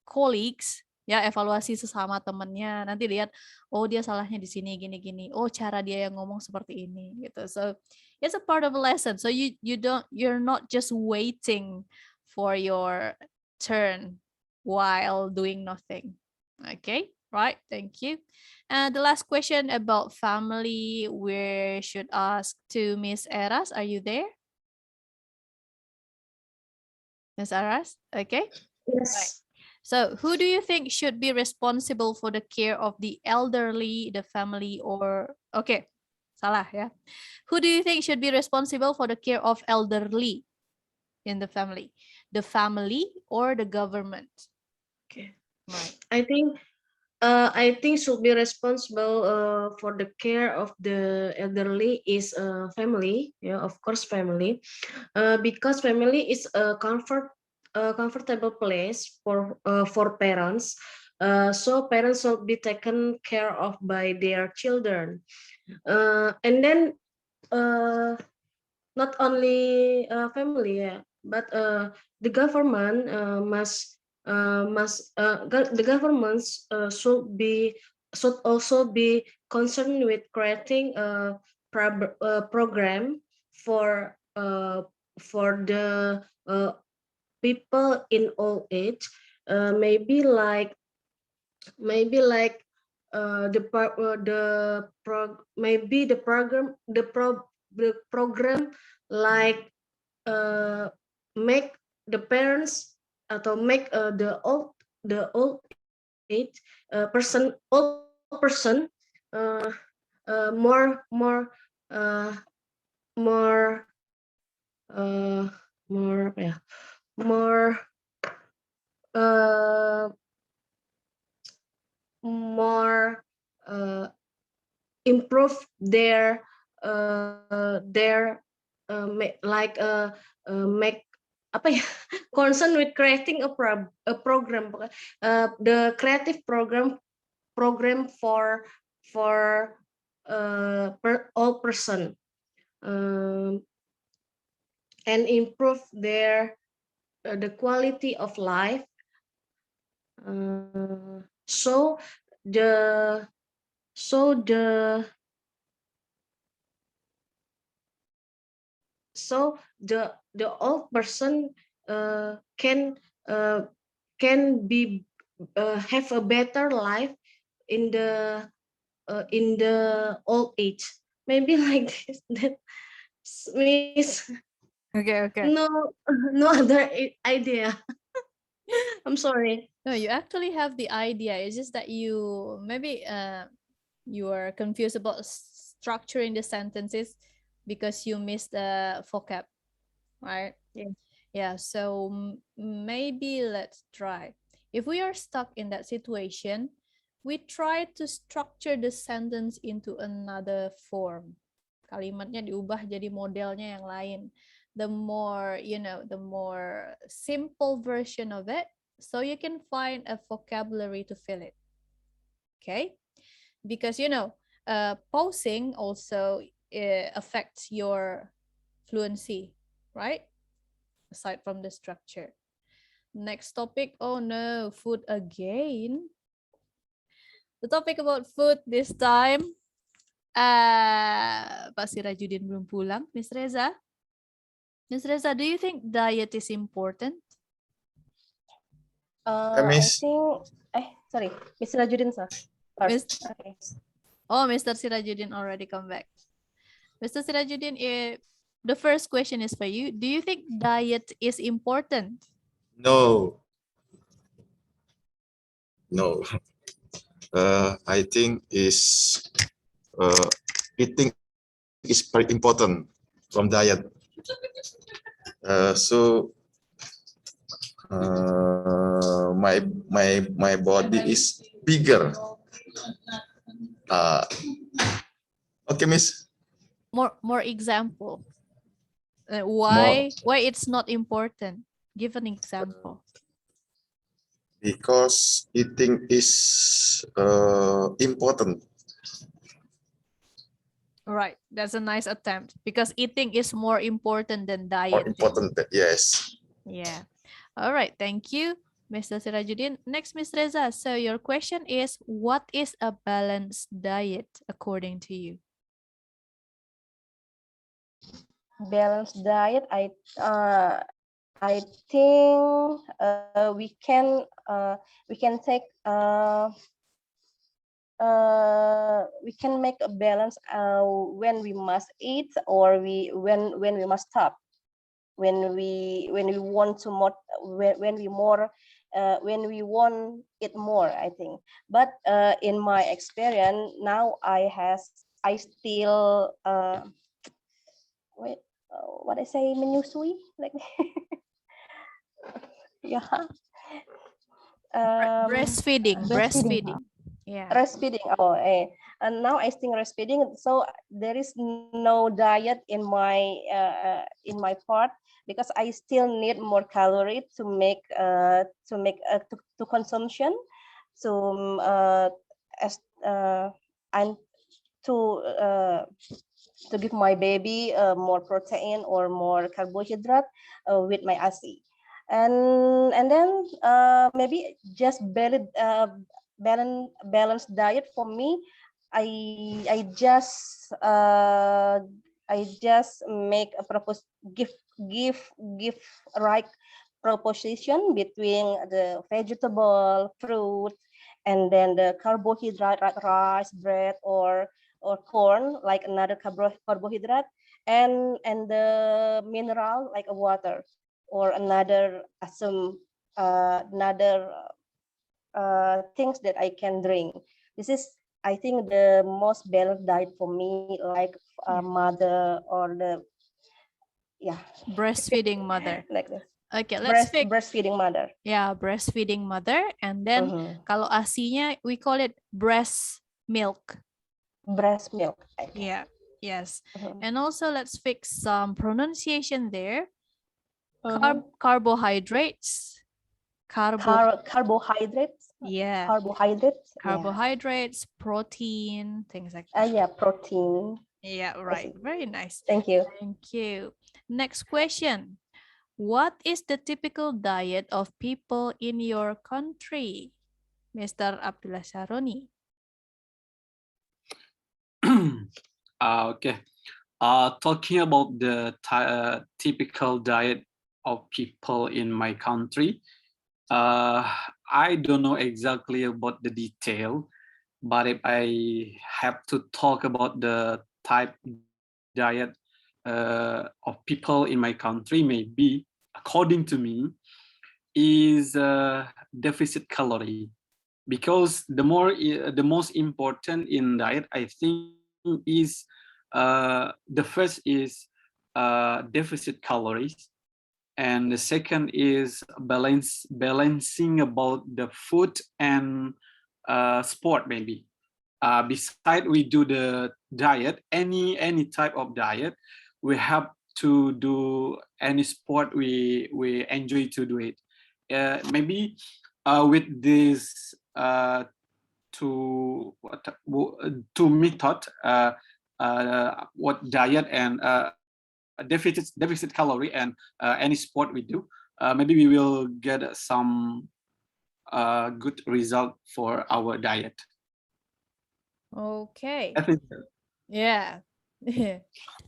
colleagues, ya, evaluasi sesama temennya. Nanti lihat, oh dia salahnya di sini gini-gini, oh cara dia yang ngomong seperti ini gitu. So it's a part of a lesson. So you're not just waiting for your turn while doing nothing. Okay, right, thank you. And the last question about family, we should ask to Miss Eras. Are you there? Miss Eras, okay. Yes. Right. So who do you think should be responsible for the care of the elderly, the family, or okay, salah ya. Who do you think should be responsible for the care of elderly in the family? The family or the government? Okay. Right. I think should be responsible for the care of the elderly is family. Yeah, of course, family, because family is a comfortable place for parents. So parents should be taken care of by their children, and then not only family, yeah, but the government the governments should also be concerned with creating a program for the people in old age, maybe like maybe the program like make the parents atau make the old age old person more apa ya, more improve their make apa ya, concern with creating a program, the creative program for all person, and improve their the quality of life, so the old person can be have a better life in the old age, maybe like this. That means Okay. no other idea. I'm sorry. No, you actually have the idea. It's just that you maybe you are confused about structuring the sentences because you missed the vocab, right? Yeah. So maybe let's try. If we are stuck in that situation, we try to structure the sentence into another form. Kalimatnya diubah jadi modelnya yang lain. The more, the more simple version of it, so you can find a vocabulary to fill it. Okay? Because, pausing also affects your fluency, right? Aside from the structure. Next topic, oh no, food again. The topic about food this time. Pak Sirajudin belum pulang. Miss Reza, do you think diet is important? I think, sorry, Mr. Rajudin, sir. First. Okay. Oh, Mr. Sirajudin already come back. Mr. Sirajudin, the first question is for you. Do you think diet is important? No. I think eating is very important from diet. So my body is bigger. Okay, Miss. More example. Why it's not important? Give an example. because eating is important. Right, that's a nice attempt because eating is more important than More dieting. important, yes. Yeah. All right, thank you, Mr. Sirajuddin. Next, Ms. Reza. So your question is, what is a balanced diet according to you? Balanced diet, I think we can take we can make a balance when we must eat or when we must stop, when we want to more when we want it more, I think. But in my experience now, I still wait, what I say, menyusui, like yeah. Breastfeeding. Yeah. Breastfeeding. Oh, and now I think breastfeeding. So there is no diet in my part because I still need more calorie to make to consumption. So as and to give my baby more protein or more carbohydrate with my ASI. And then maybe just balanced diet for me. I just make a give right proposition between the vegetable, fruit, and then the carbohydrate like rice, bread, or corn, like another carbohydrate, and the mineral like water or another some another things that I can drink. This is, I think, the most balanced diet for me, like mother or the breastfeeding mother. like this. Okay, let's fix breastfeeding mother. Yeah, breastfeeding mother, and then kalau ASI-nya we call it breast milk. Breast milk. Yeah. Yes. And also let's fix some pronunciation there. Carbohydrates. Carbohydrates. Yeah. Carbohydrates. Carbohydrates, protein, things like that. Yeah, protein. Yeah, right. Very nice. Thank you. Thank you. Next question. What is the typical diet of people in your country? Mr. Abdullah Sharoni. Okay. Talking about the typical diet of people in my country, I don't know exactly about the detail, but if I have to talk about the type diet of people in my country, maybe, according to me, is deficit calorie, because the most important in diet, I think, is the first is deficit calories, and the second is balancing about the food and sport, maybe. Beside we do the diet, any type of diet, we have to do any sport we enjoy to do it. Maybe with this two method, what diet and deficit calorie and any sport we do, maybe we will get some good result for our diet. Okay. Yeah.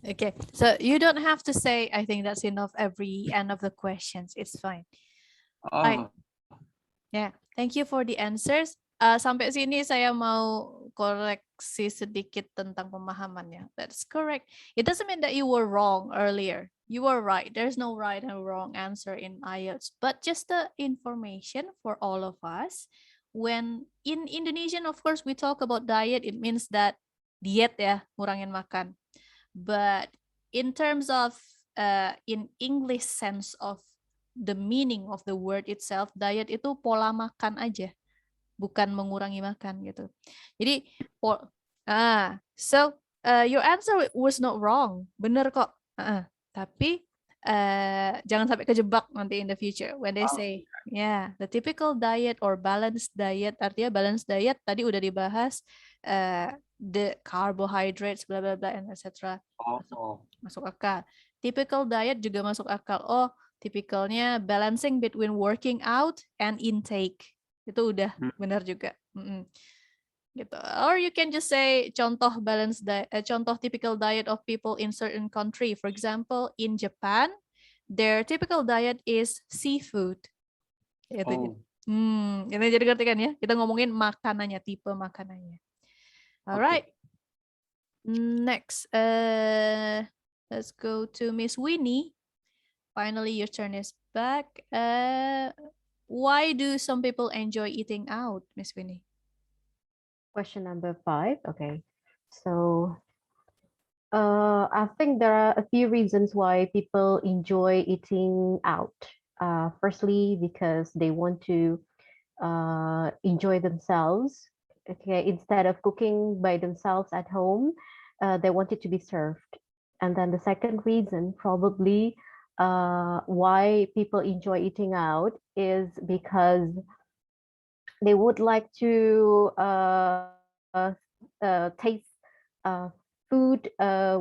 Okay. So you don't have to say, I think that's enough every end of the questions. It's fine. Right. Yeah. Thank you for the answers. Sampai sini saya mau koreksi sedikit tentang pemahamannya. That's correct. It doesn't mean that you were wrong earlier. You were right. There's no right and wrong answer in IELTS, but just the information for all of us. When in Indonesian, of course, we talk about diet, it means that diet ya, ngurangin makan. But in terms of in English sense of the meaning of the word itself, diet itu pola makan aja, bukan mengurangi makan gitu. Jadi so your answer was not wrong, bener kok. Tapi jangan sampai kejebak nanti in the future when they say Yeah, the typical diet or balanced diet. Artinya balanced diet tadi udah dibahas, the carbohydrates, bla bla bla, and etc. Masuk akal. Typical diet juga masuk akal. Oh, typicalnya balancing between working out and intake. Itu udah benar juga. Gitu. Or you can just say contoh balanced diet, contoh typical diet of people in certain country. For example, in Japan, their typical diet is seafood. Itu. Ini jadi ngerti kan ya? Kita ngomongin makanannya, tipe makanannya. Alright. Next, let's go to Miss Winnie. Finally, your turn is back. Why do some people enjoy eating out, Miss Winnie? Question number 5. Okay. So I think there are a few reasons why people enjoy eating out. Firstly, because they want to enjoy themselves. Okay, instead of cooking by themselves at home, they want it to be served. And then the second reason, probably, why people enjoy eating out is because they would like to taste food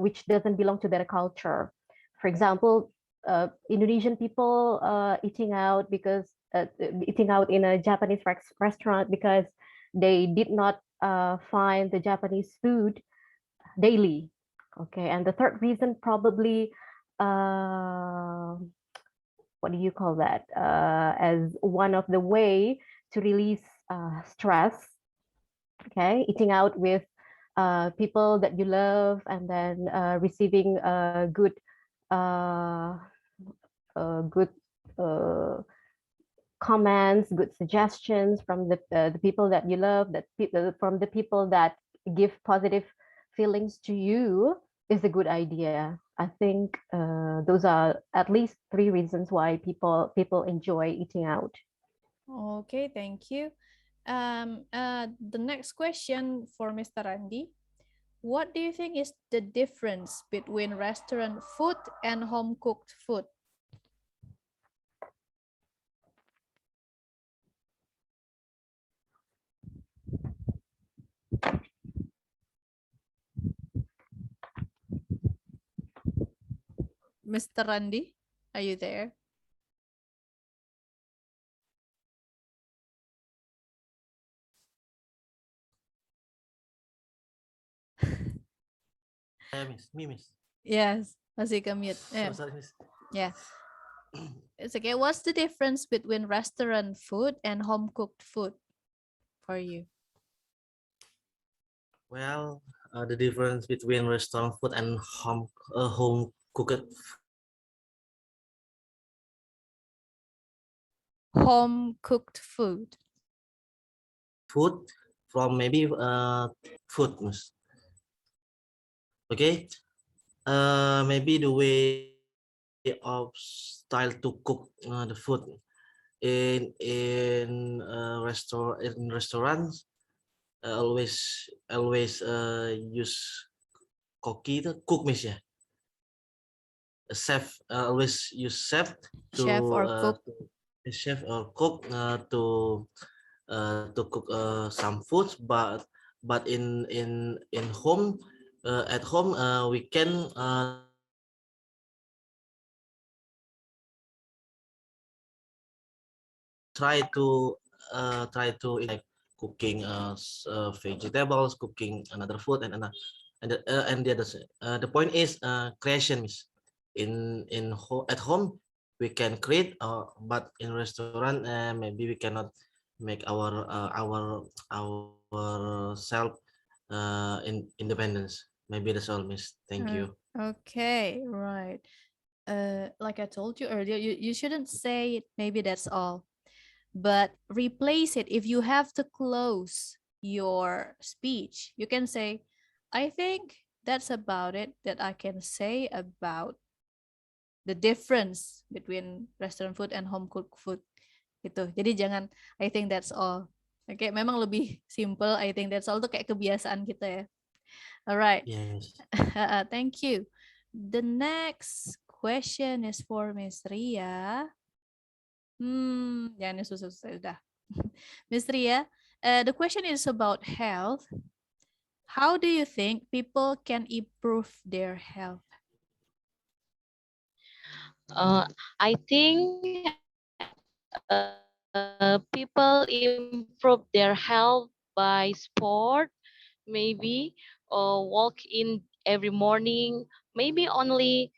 which doesn't belong to their culture. For example, Indonesian people eating out in a Japanese restaurant because they did not find the Japanese food daily. Okay, and the third reason probably what do you call that? As one of the way to release stress. Okay, eating out with people that you love, and then receiving good comments, good suggestions from the people that you love, from the people that give positive feelings to you is a good idea. I think those are at least 3 reasons why people enjoy eating out. Okay, thank you. The next question for Mr. Randy. What do you think is the difference between restaurant food and home-cooked food? Mr. Randy, are you there? Miss. Yes, masih ke-mute. Yeah. Sorry, Miss. Yeah. It's okay. What's the difference between restaurant food and home-cooked food for you? Well, the difference between restaurant food and home cooked Home-cooked food. Food from maybe food, Miss. Okay, maybe the way of style to cook the food in restaurants always use cook, Miss, ya. A chef always use chef to Chef or cook. Chef or cook to cook some foods, but in home, at home we can try to like cooking vegetables, cooking another food, and the other the point is creation, Miss. At home we can create, but in restaurant maybe we cannot make our self in independence. Maybe that's all, Miss. Thank you. Okay, right. Like I told you earlier, you shouldn't say maybe that's all, but replace it. If you have to close your speech, you can say, I think that's about it that I can say about the difference between restaurant food and home cooked food. Gitu. Jadi jangan I think that's all. Oke, memang lebih simple. I think that's all tuh kayak kebiasaan kita ya. Alright. Yes. Thank you. The next question is for Miss Ria. Ya ini susah-susah udah. Miss Ria, the question is about health. How do you think people can improve their health? I think people improve their health by sport, maybe, or walk in every morning, maybe only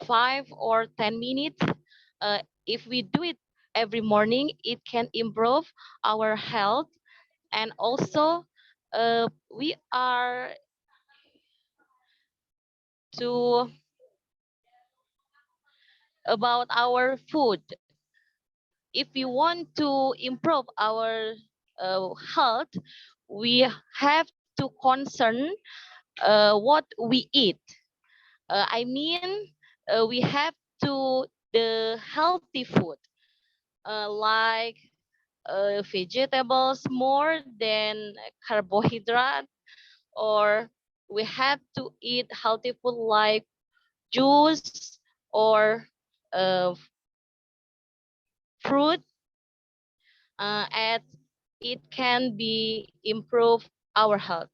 5 or 10 minutes. If we do it every morning, it can improve our health. And also, we are to about our food. If we want to improve our health, we have to concern what we eat. I mean, we have to the healthy food, like vegetables more than carbohydrate, or we have to eat healthy food like juice or uh, fruit, as it can be improve our health.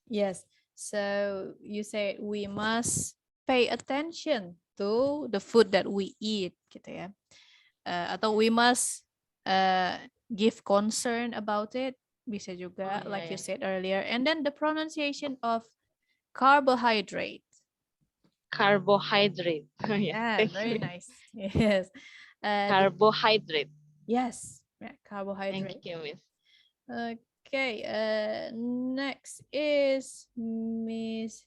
Yes. So you say we must pay attention to the food that we eat, gitu ya. Atau we must give concern about it, bisa juga, like you said earlier. And then the pronunciation of carbohydrate. Carbohydrate. Yeah, very nice. Yes. Carbohydrate. Yes, yeah, carbohydrate. Thank you, Miss. Okay, next is Miss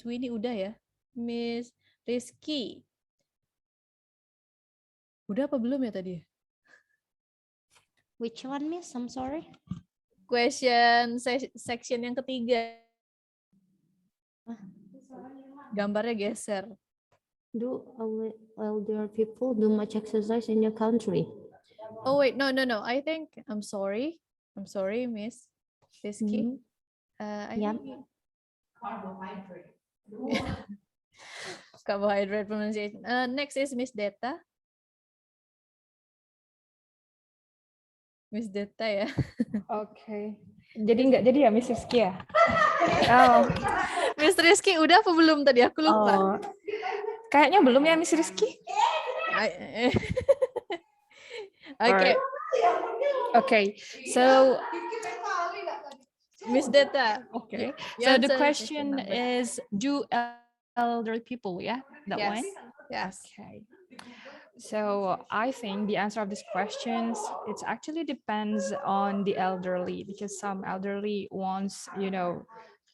Winnie udah ya? Miss Rizky. Udah apa belum ya tadi? Which one, Miss? I'm sorry. Question section yang ketiga. Gambarnya geser. Do elder people do much exercise in your country? Oh wait, no. I think I'm sorry, Miss Rizky. I think carbohydrate pronunciation. Next is Miss Deta. Miss Deta ya. Oke. Jadi nggak jadi ya Miss Rizky ya? Oh. Miss Rizky udah apa belum tadi? Aku lupa. Oh. Kayaknya belum ya Miss Rizky. Okay. Okay. So Miss Deta. Okay. You So the answer question number. is, do elderly people, yeah? That Yes. one? Yes. Okay. So I think the answer of these questions, it actually depends on the elderly, because some elderly wants,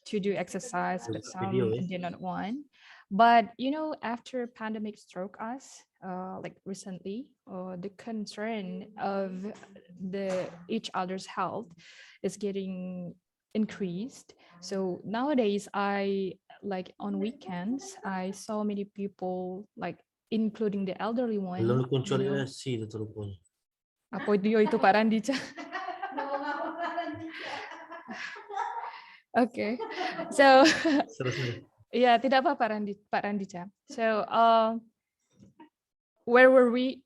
to do exercise, but some do not want. But after pandemic struck us, like recently, the concern of each other's health is getting increased. So nowadays, like on weekends, I saw many people, like including the elderly one. Apa itu Pak Randi? Okay, so yeah, tidak apa Pak Randi. So where were we?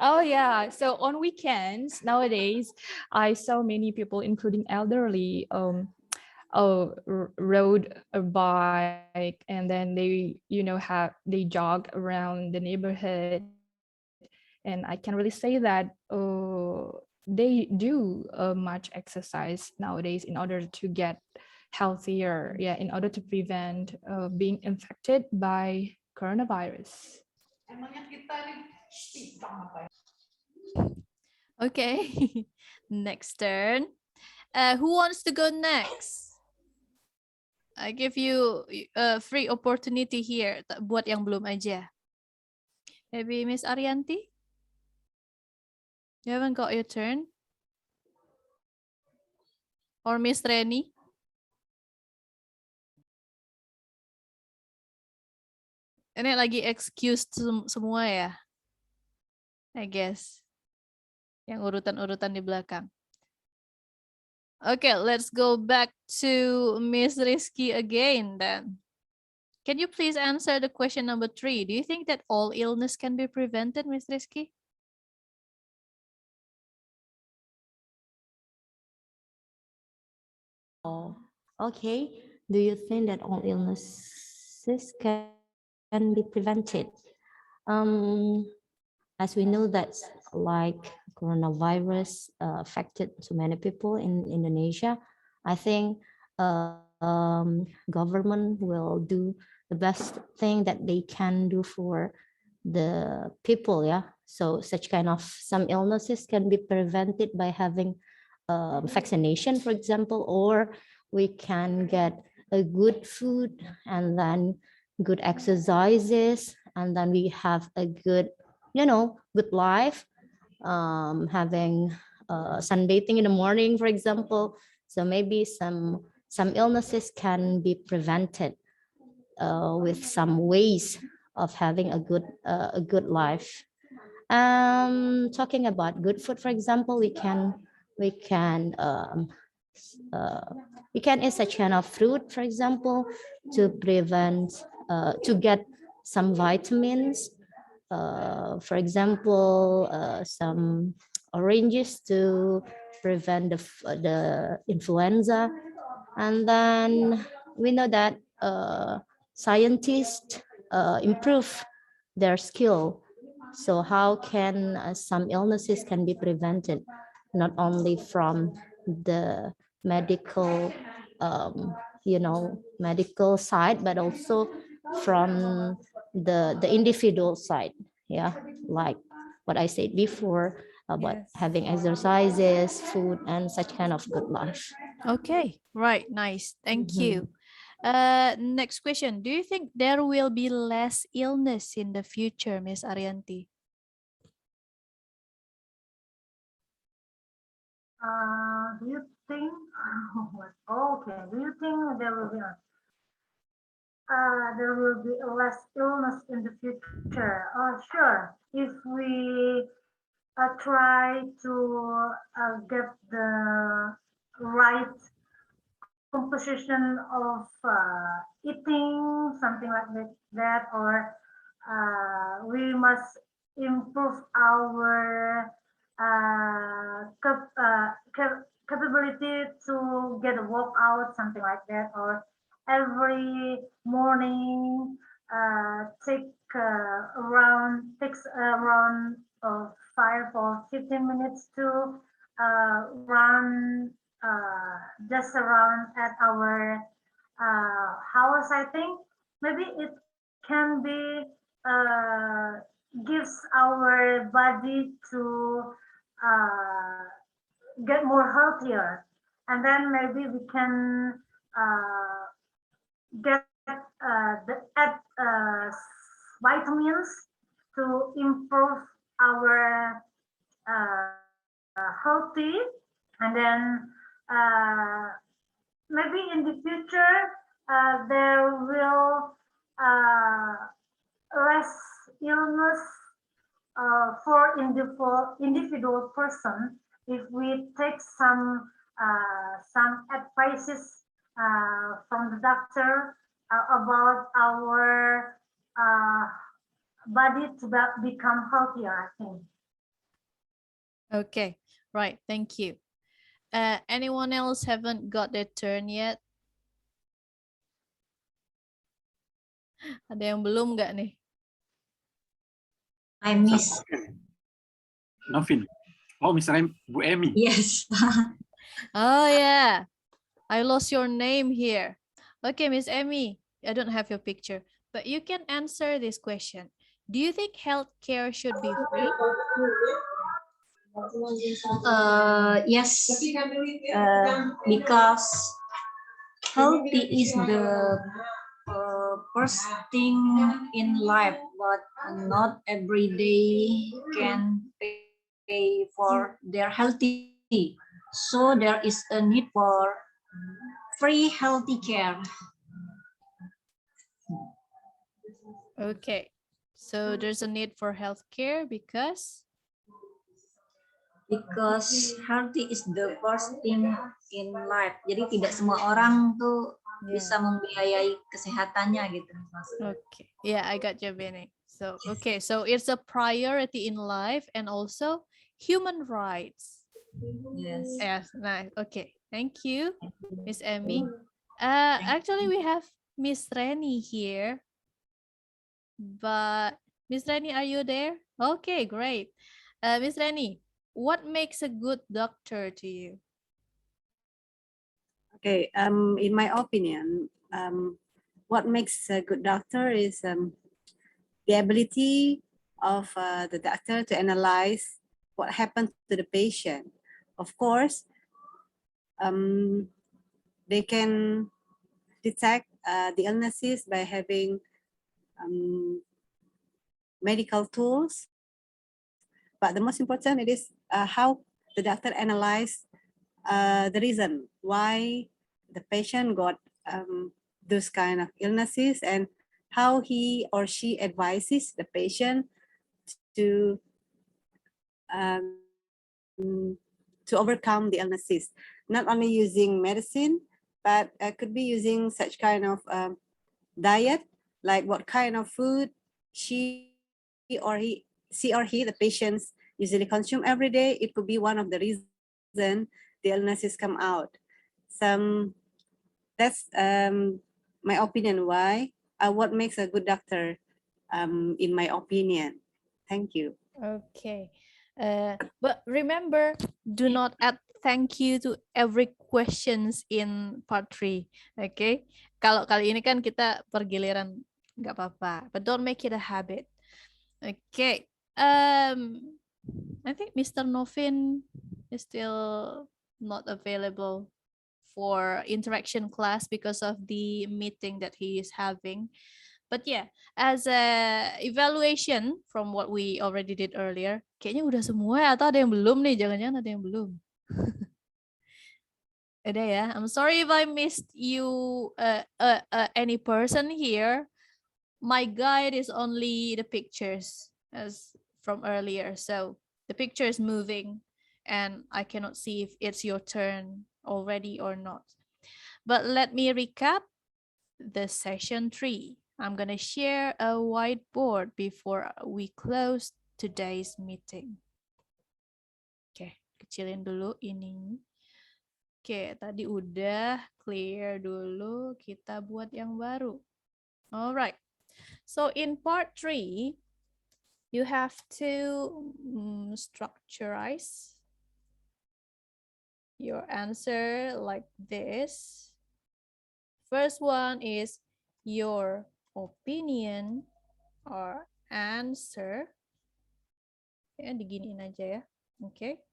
Oh yeah, so on weekends nowadays, I saw many people, including elderly, rode a bike, and then they they jog around the neighborhood, and I can really say that they do much exercise nowadays in order to get healthier, in order to prevent being infected by coronavirus. Okay. Next turn. Who wants to go next? I give you a free opportunity here buat yang belum aja. Maybe Miss Arianti? You haven't got your turn? Or Miss Reni? Ini lagi excuse semua ya? I guess. Yang urutan-urutan di belakang. Okay, let's go back to Miss Rizky again then. Can you please answer the question number 3? Do you think that all illness can be prevented, Ms. Rizky? Oh, okay. Do you think that all illnesses can be prevented? As we know that like coronavirus affected so many people in Indonesia, I think government will do the best thing that they can do for the people. Yeah. So such kind of some illnesses can be prevented by having vaccination, for example, or we can get a good food and then good exercises, and then we have a good, good life, having sunbathing in the morning, for example. So maybe some illnesses can be prevented with some ways of having a good life. Talking about good food, for example, we can eat such kind of fruit, for example, to prevent to get some vitamins. For example, some oranges to prevent the influenza. And then we know that scientists improve their skill. So how can some illnesses can be prevented, not only from the medical, medical side, but also from the individual side. Yeah, like what I said before about having exercises, food, and such kind of good life. Okay, right, nice. Thank you. Next question. Do you think there will be less illness in the future, Miss Arianti? Do you think? Okay. Do you think there will be less illness in the future? Sure. If we try to get the right composition of eating, something like that, or we must improve our capability to get a walkout, something like that, or every morning takes around 5 or 15 minutes to run just around at our house. I think maybe it can be gives our body to get more healthier, and then maybe we can get add vitamins to improve our healthy, and then maybe in the future there will less illness for individual person if we take some advices from the doctor about our body to become healthier, I think. Okay, right. Thank you. Anyone else haven't got their turn yet? Ada yang belum nggak nih? I miss. Novin. Oh, Mr. Bu Emi. Yes. Oh yeah, I lost your name here. Okay, Miss Emi, I don't have your picture, but you can answer this question. Do you think healthcare should be free? Yes, because healthy is the first thing in life, but not every day can pay for their healthy. So there is a need for free healthy care. Okay, so there's a need for healthcare because healthy is the first thing in life. Jadi tidak semua orang tuh bisa membiayai kesehatannya gitu maksudnya. Okay. Yeah, I got you, Benny. So, okay. So it's a priority in life and also human rights. Yes. Yes, nice. Okay. Thank you, Miss Emmy. Actually, we have Miss Reni here. But Miss Reni, are you there? Okay, great. Miss Reni, what makes a good doctor to you? Okay, in my opinion, what makes a good doctor is the ability of the doctor to analyze what happened to the patient. Of course, they can detect the illnesses by having medical tools, but the most important it is how the doctor analyze the reason why the patient got those kind of illnesses and how he or she advises the patient to overcome the illnesses, not only using medicine, but could be using such kind of diet, like what kind of food she or he, the patients usually consume every day. It could be one of the reasons the illnesses come out. That's my opinion why what makes a good doctor in my opinion. Thank you. Okay. But remember, do not add thank you to every questions in part 3. Okay. Kalau kali ini kan kita pergiliran, nggak apa-apa. But don't make it a habit. Okay. I think Mr. Novin is still not available for interaction class because of the meeting that he is having. But yeah, as a evaluation from what we already did earlier, kayaknya udah semua ya, atau ada yang belum nih? Jangan-jangan ada yang belum. Ada ya. I'm sorry if I missed you, any person here. My guide is only the pictures as from earlier. So the picture is moving and I cannot see if it's your turn already or not. But let me recap the session 3. I'm going to share a whiteboard before we close today's meeting. Oke, kecilin dulu ini. Oke, tadi udah clear dulu, kita buat yang baru. Alright, so in part 3, you have to structurize your answer like this. First one is your opinion or answer. Ya, diginiin aja ya. Okay.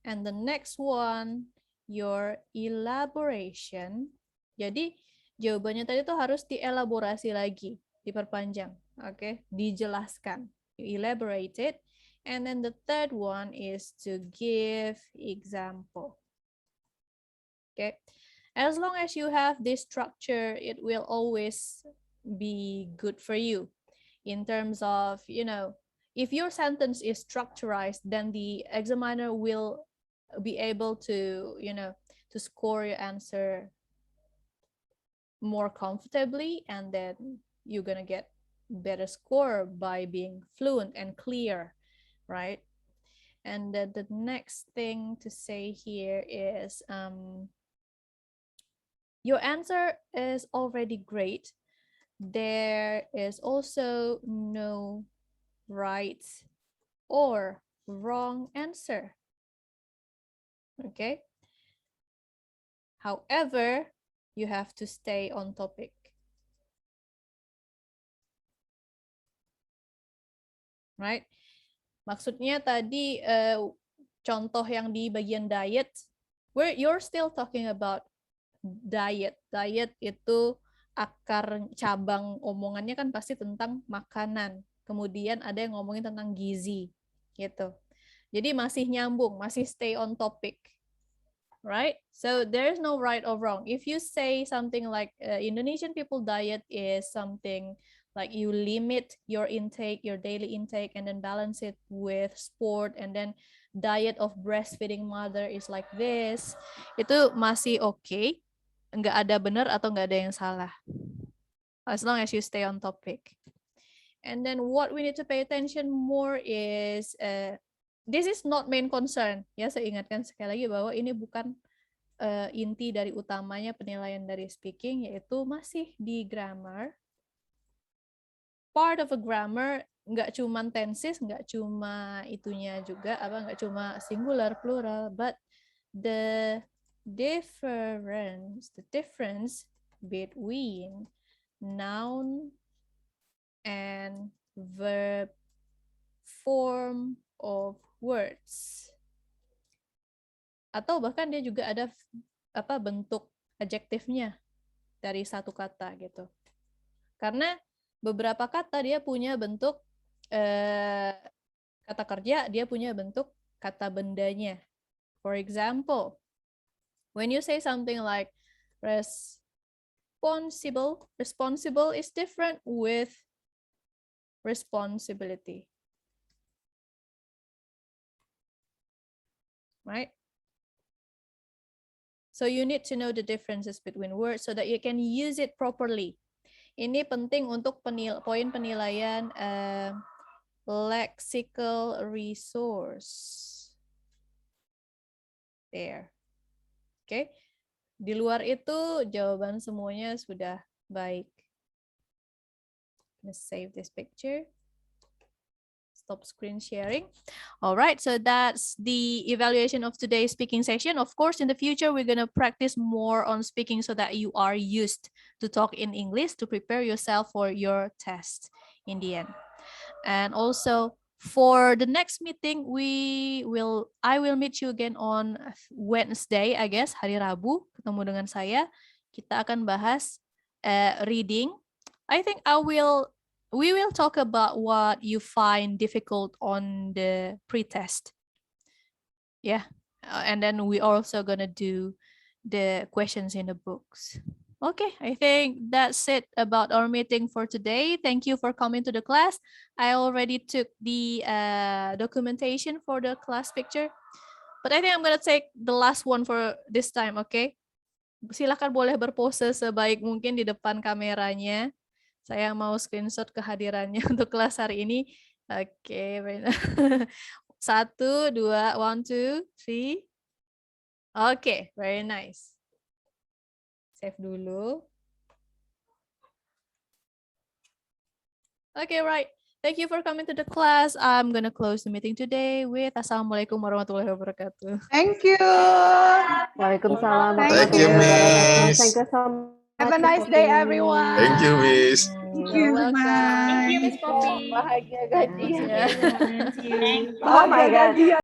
And the next one, your elaboration. Jadi jawabannya tadi tuh harus dielaborasi lagi, diperpanjang. Okay, dijelaskan. You elaborate it. And then the third one is to give example. Okay. As long as you have this structure, it will always be good for you in terms of, you know, if your sentence is structurized, then the examiner will be able to, you know, to score your answer more comfortably, and then you're gonna get better score by being fluent and clear, right? And the next thing to say here is, your answer is already great. There is also no right or wrong answer. Okay. However, you have to stay on topic. Right? Maksudnya tadi contoh yang di bagian diet, you're still talking about diet. Diet itu akar cabang omongannya kan pasti tentang makanan. Kemudian ada yang ngomongin tentang gizi gitu. Jadi masih nyambung, masih stay on topic. Right? So there's no right or wrong. If you say something like Indonesian people diet is something like you limit your intake, your daily intake, and then balance it with sport, and then diet of breastfeeding mother is like this, itu masih okay. nggak ada benar atau nggak ada yang salah. As long as you stay on topic. And then what we need to pay attention more is this is not main concern. Ya, saya ingatkan sekali lagi bahwa ini bukan inti dari utamanya penilaian dari speaking, yaitu masih di grammar. Part of a grammar nggak cuma tenses, nggak cuma itunya juga, nggak cuma singular, plural, but the difference between noun and verb form of words. Atau bahkan dia juga ada bentuk adjektifnya dari satu kata gitu. Karena beberapa kata dia punya bentuk kata kerja, dia punya bentuk kata bendanya. For example, when you say something like responsible is different with responsibility. Right? So you need to know the differences between words so that you can use it properly. Ini penting untuk poin penilaian lexical resource. There. Oke. Di luar itu jawaban semuanya sudah baik. Let's save this picture. Stop screen sharing. All right, so that's the evaluation of today's speaking session. Of course, in the future, we're going to practice more on speaking so that you are used to talk in English to prepare yourself for your test in the end. And also for the next meeting, I will meet you again on Wednesday, I guess, hari Rabu, ketemu dengan saya. Kita akan bahas reading. I think we will talk about what you find difficult on the pre-test. Yeah, and then we also gonna do the questions in the books. Okay, I think that's it about our meeting for today. Thank you for coming to the class. I already took the documentation for the class picture, but I think I'm gonna take the last one for this time, okay? Silakan boleh berpose sebaik mungkin di depan kameranya. Saya mau screenshot kehadirannya untuk kelas hari ini. Oke, 1, 2, 1, 2, 3. Oke, very nice. Save dulu. Okay, right. Thank you for coming to the class. I'm gonna close the meeting today with Assalamualaikum warahmatullahi wabarakatuh. Thank you. Waalaikumsalam Thank you, warahmatullahi wabarakatuh. Miss. Thank you so much. Have a nice day, everyone. Thank you, Miss. Thank You're you. welcome. Bye. Miss Poppy. Bahagia gajian. Yeah. Oh my God.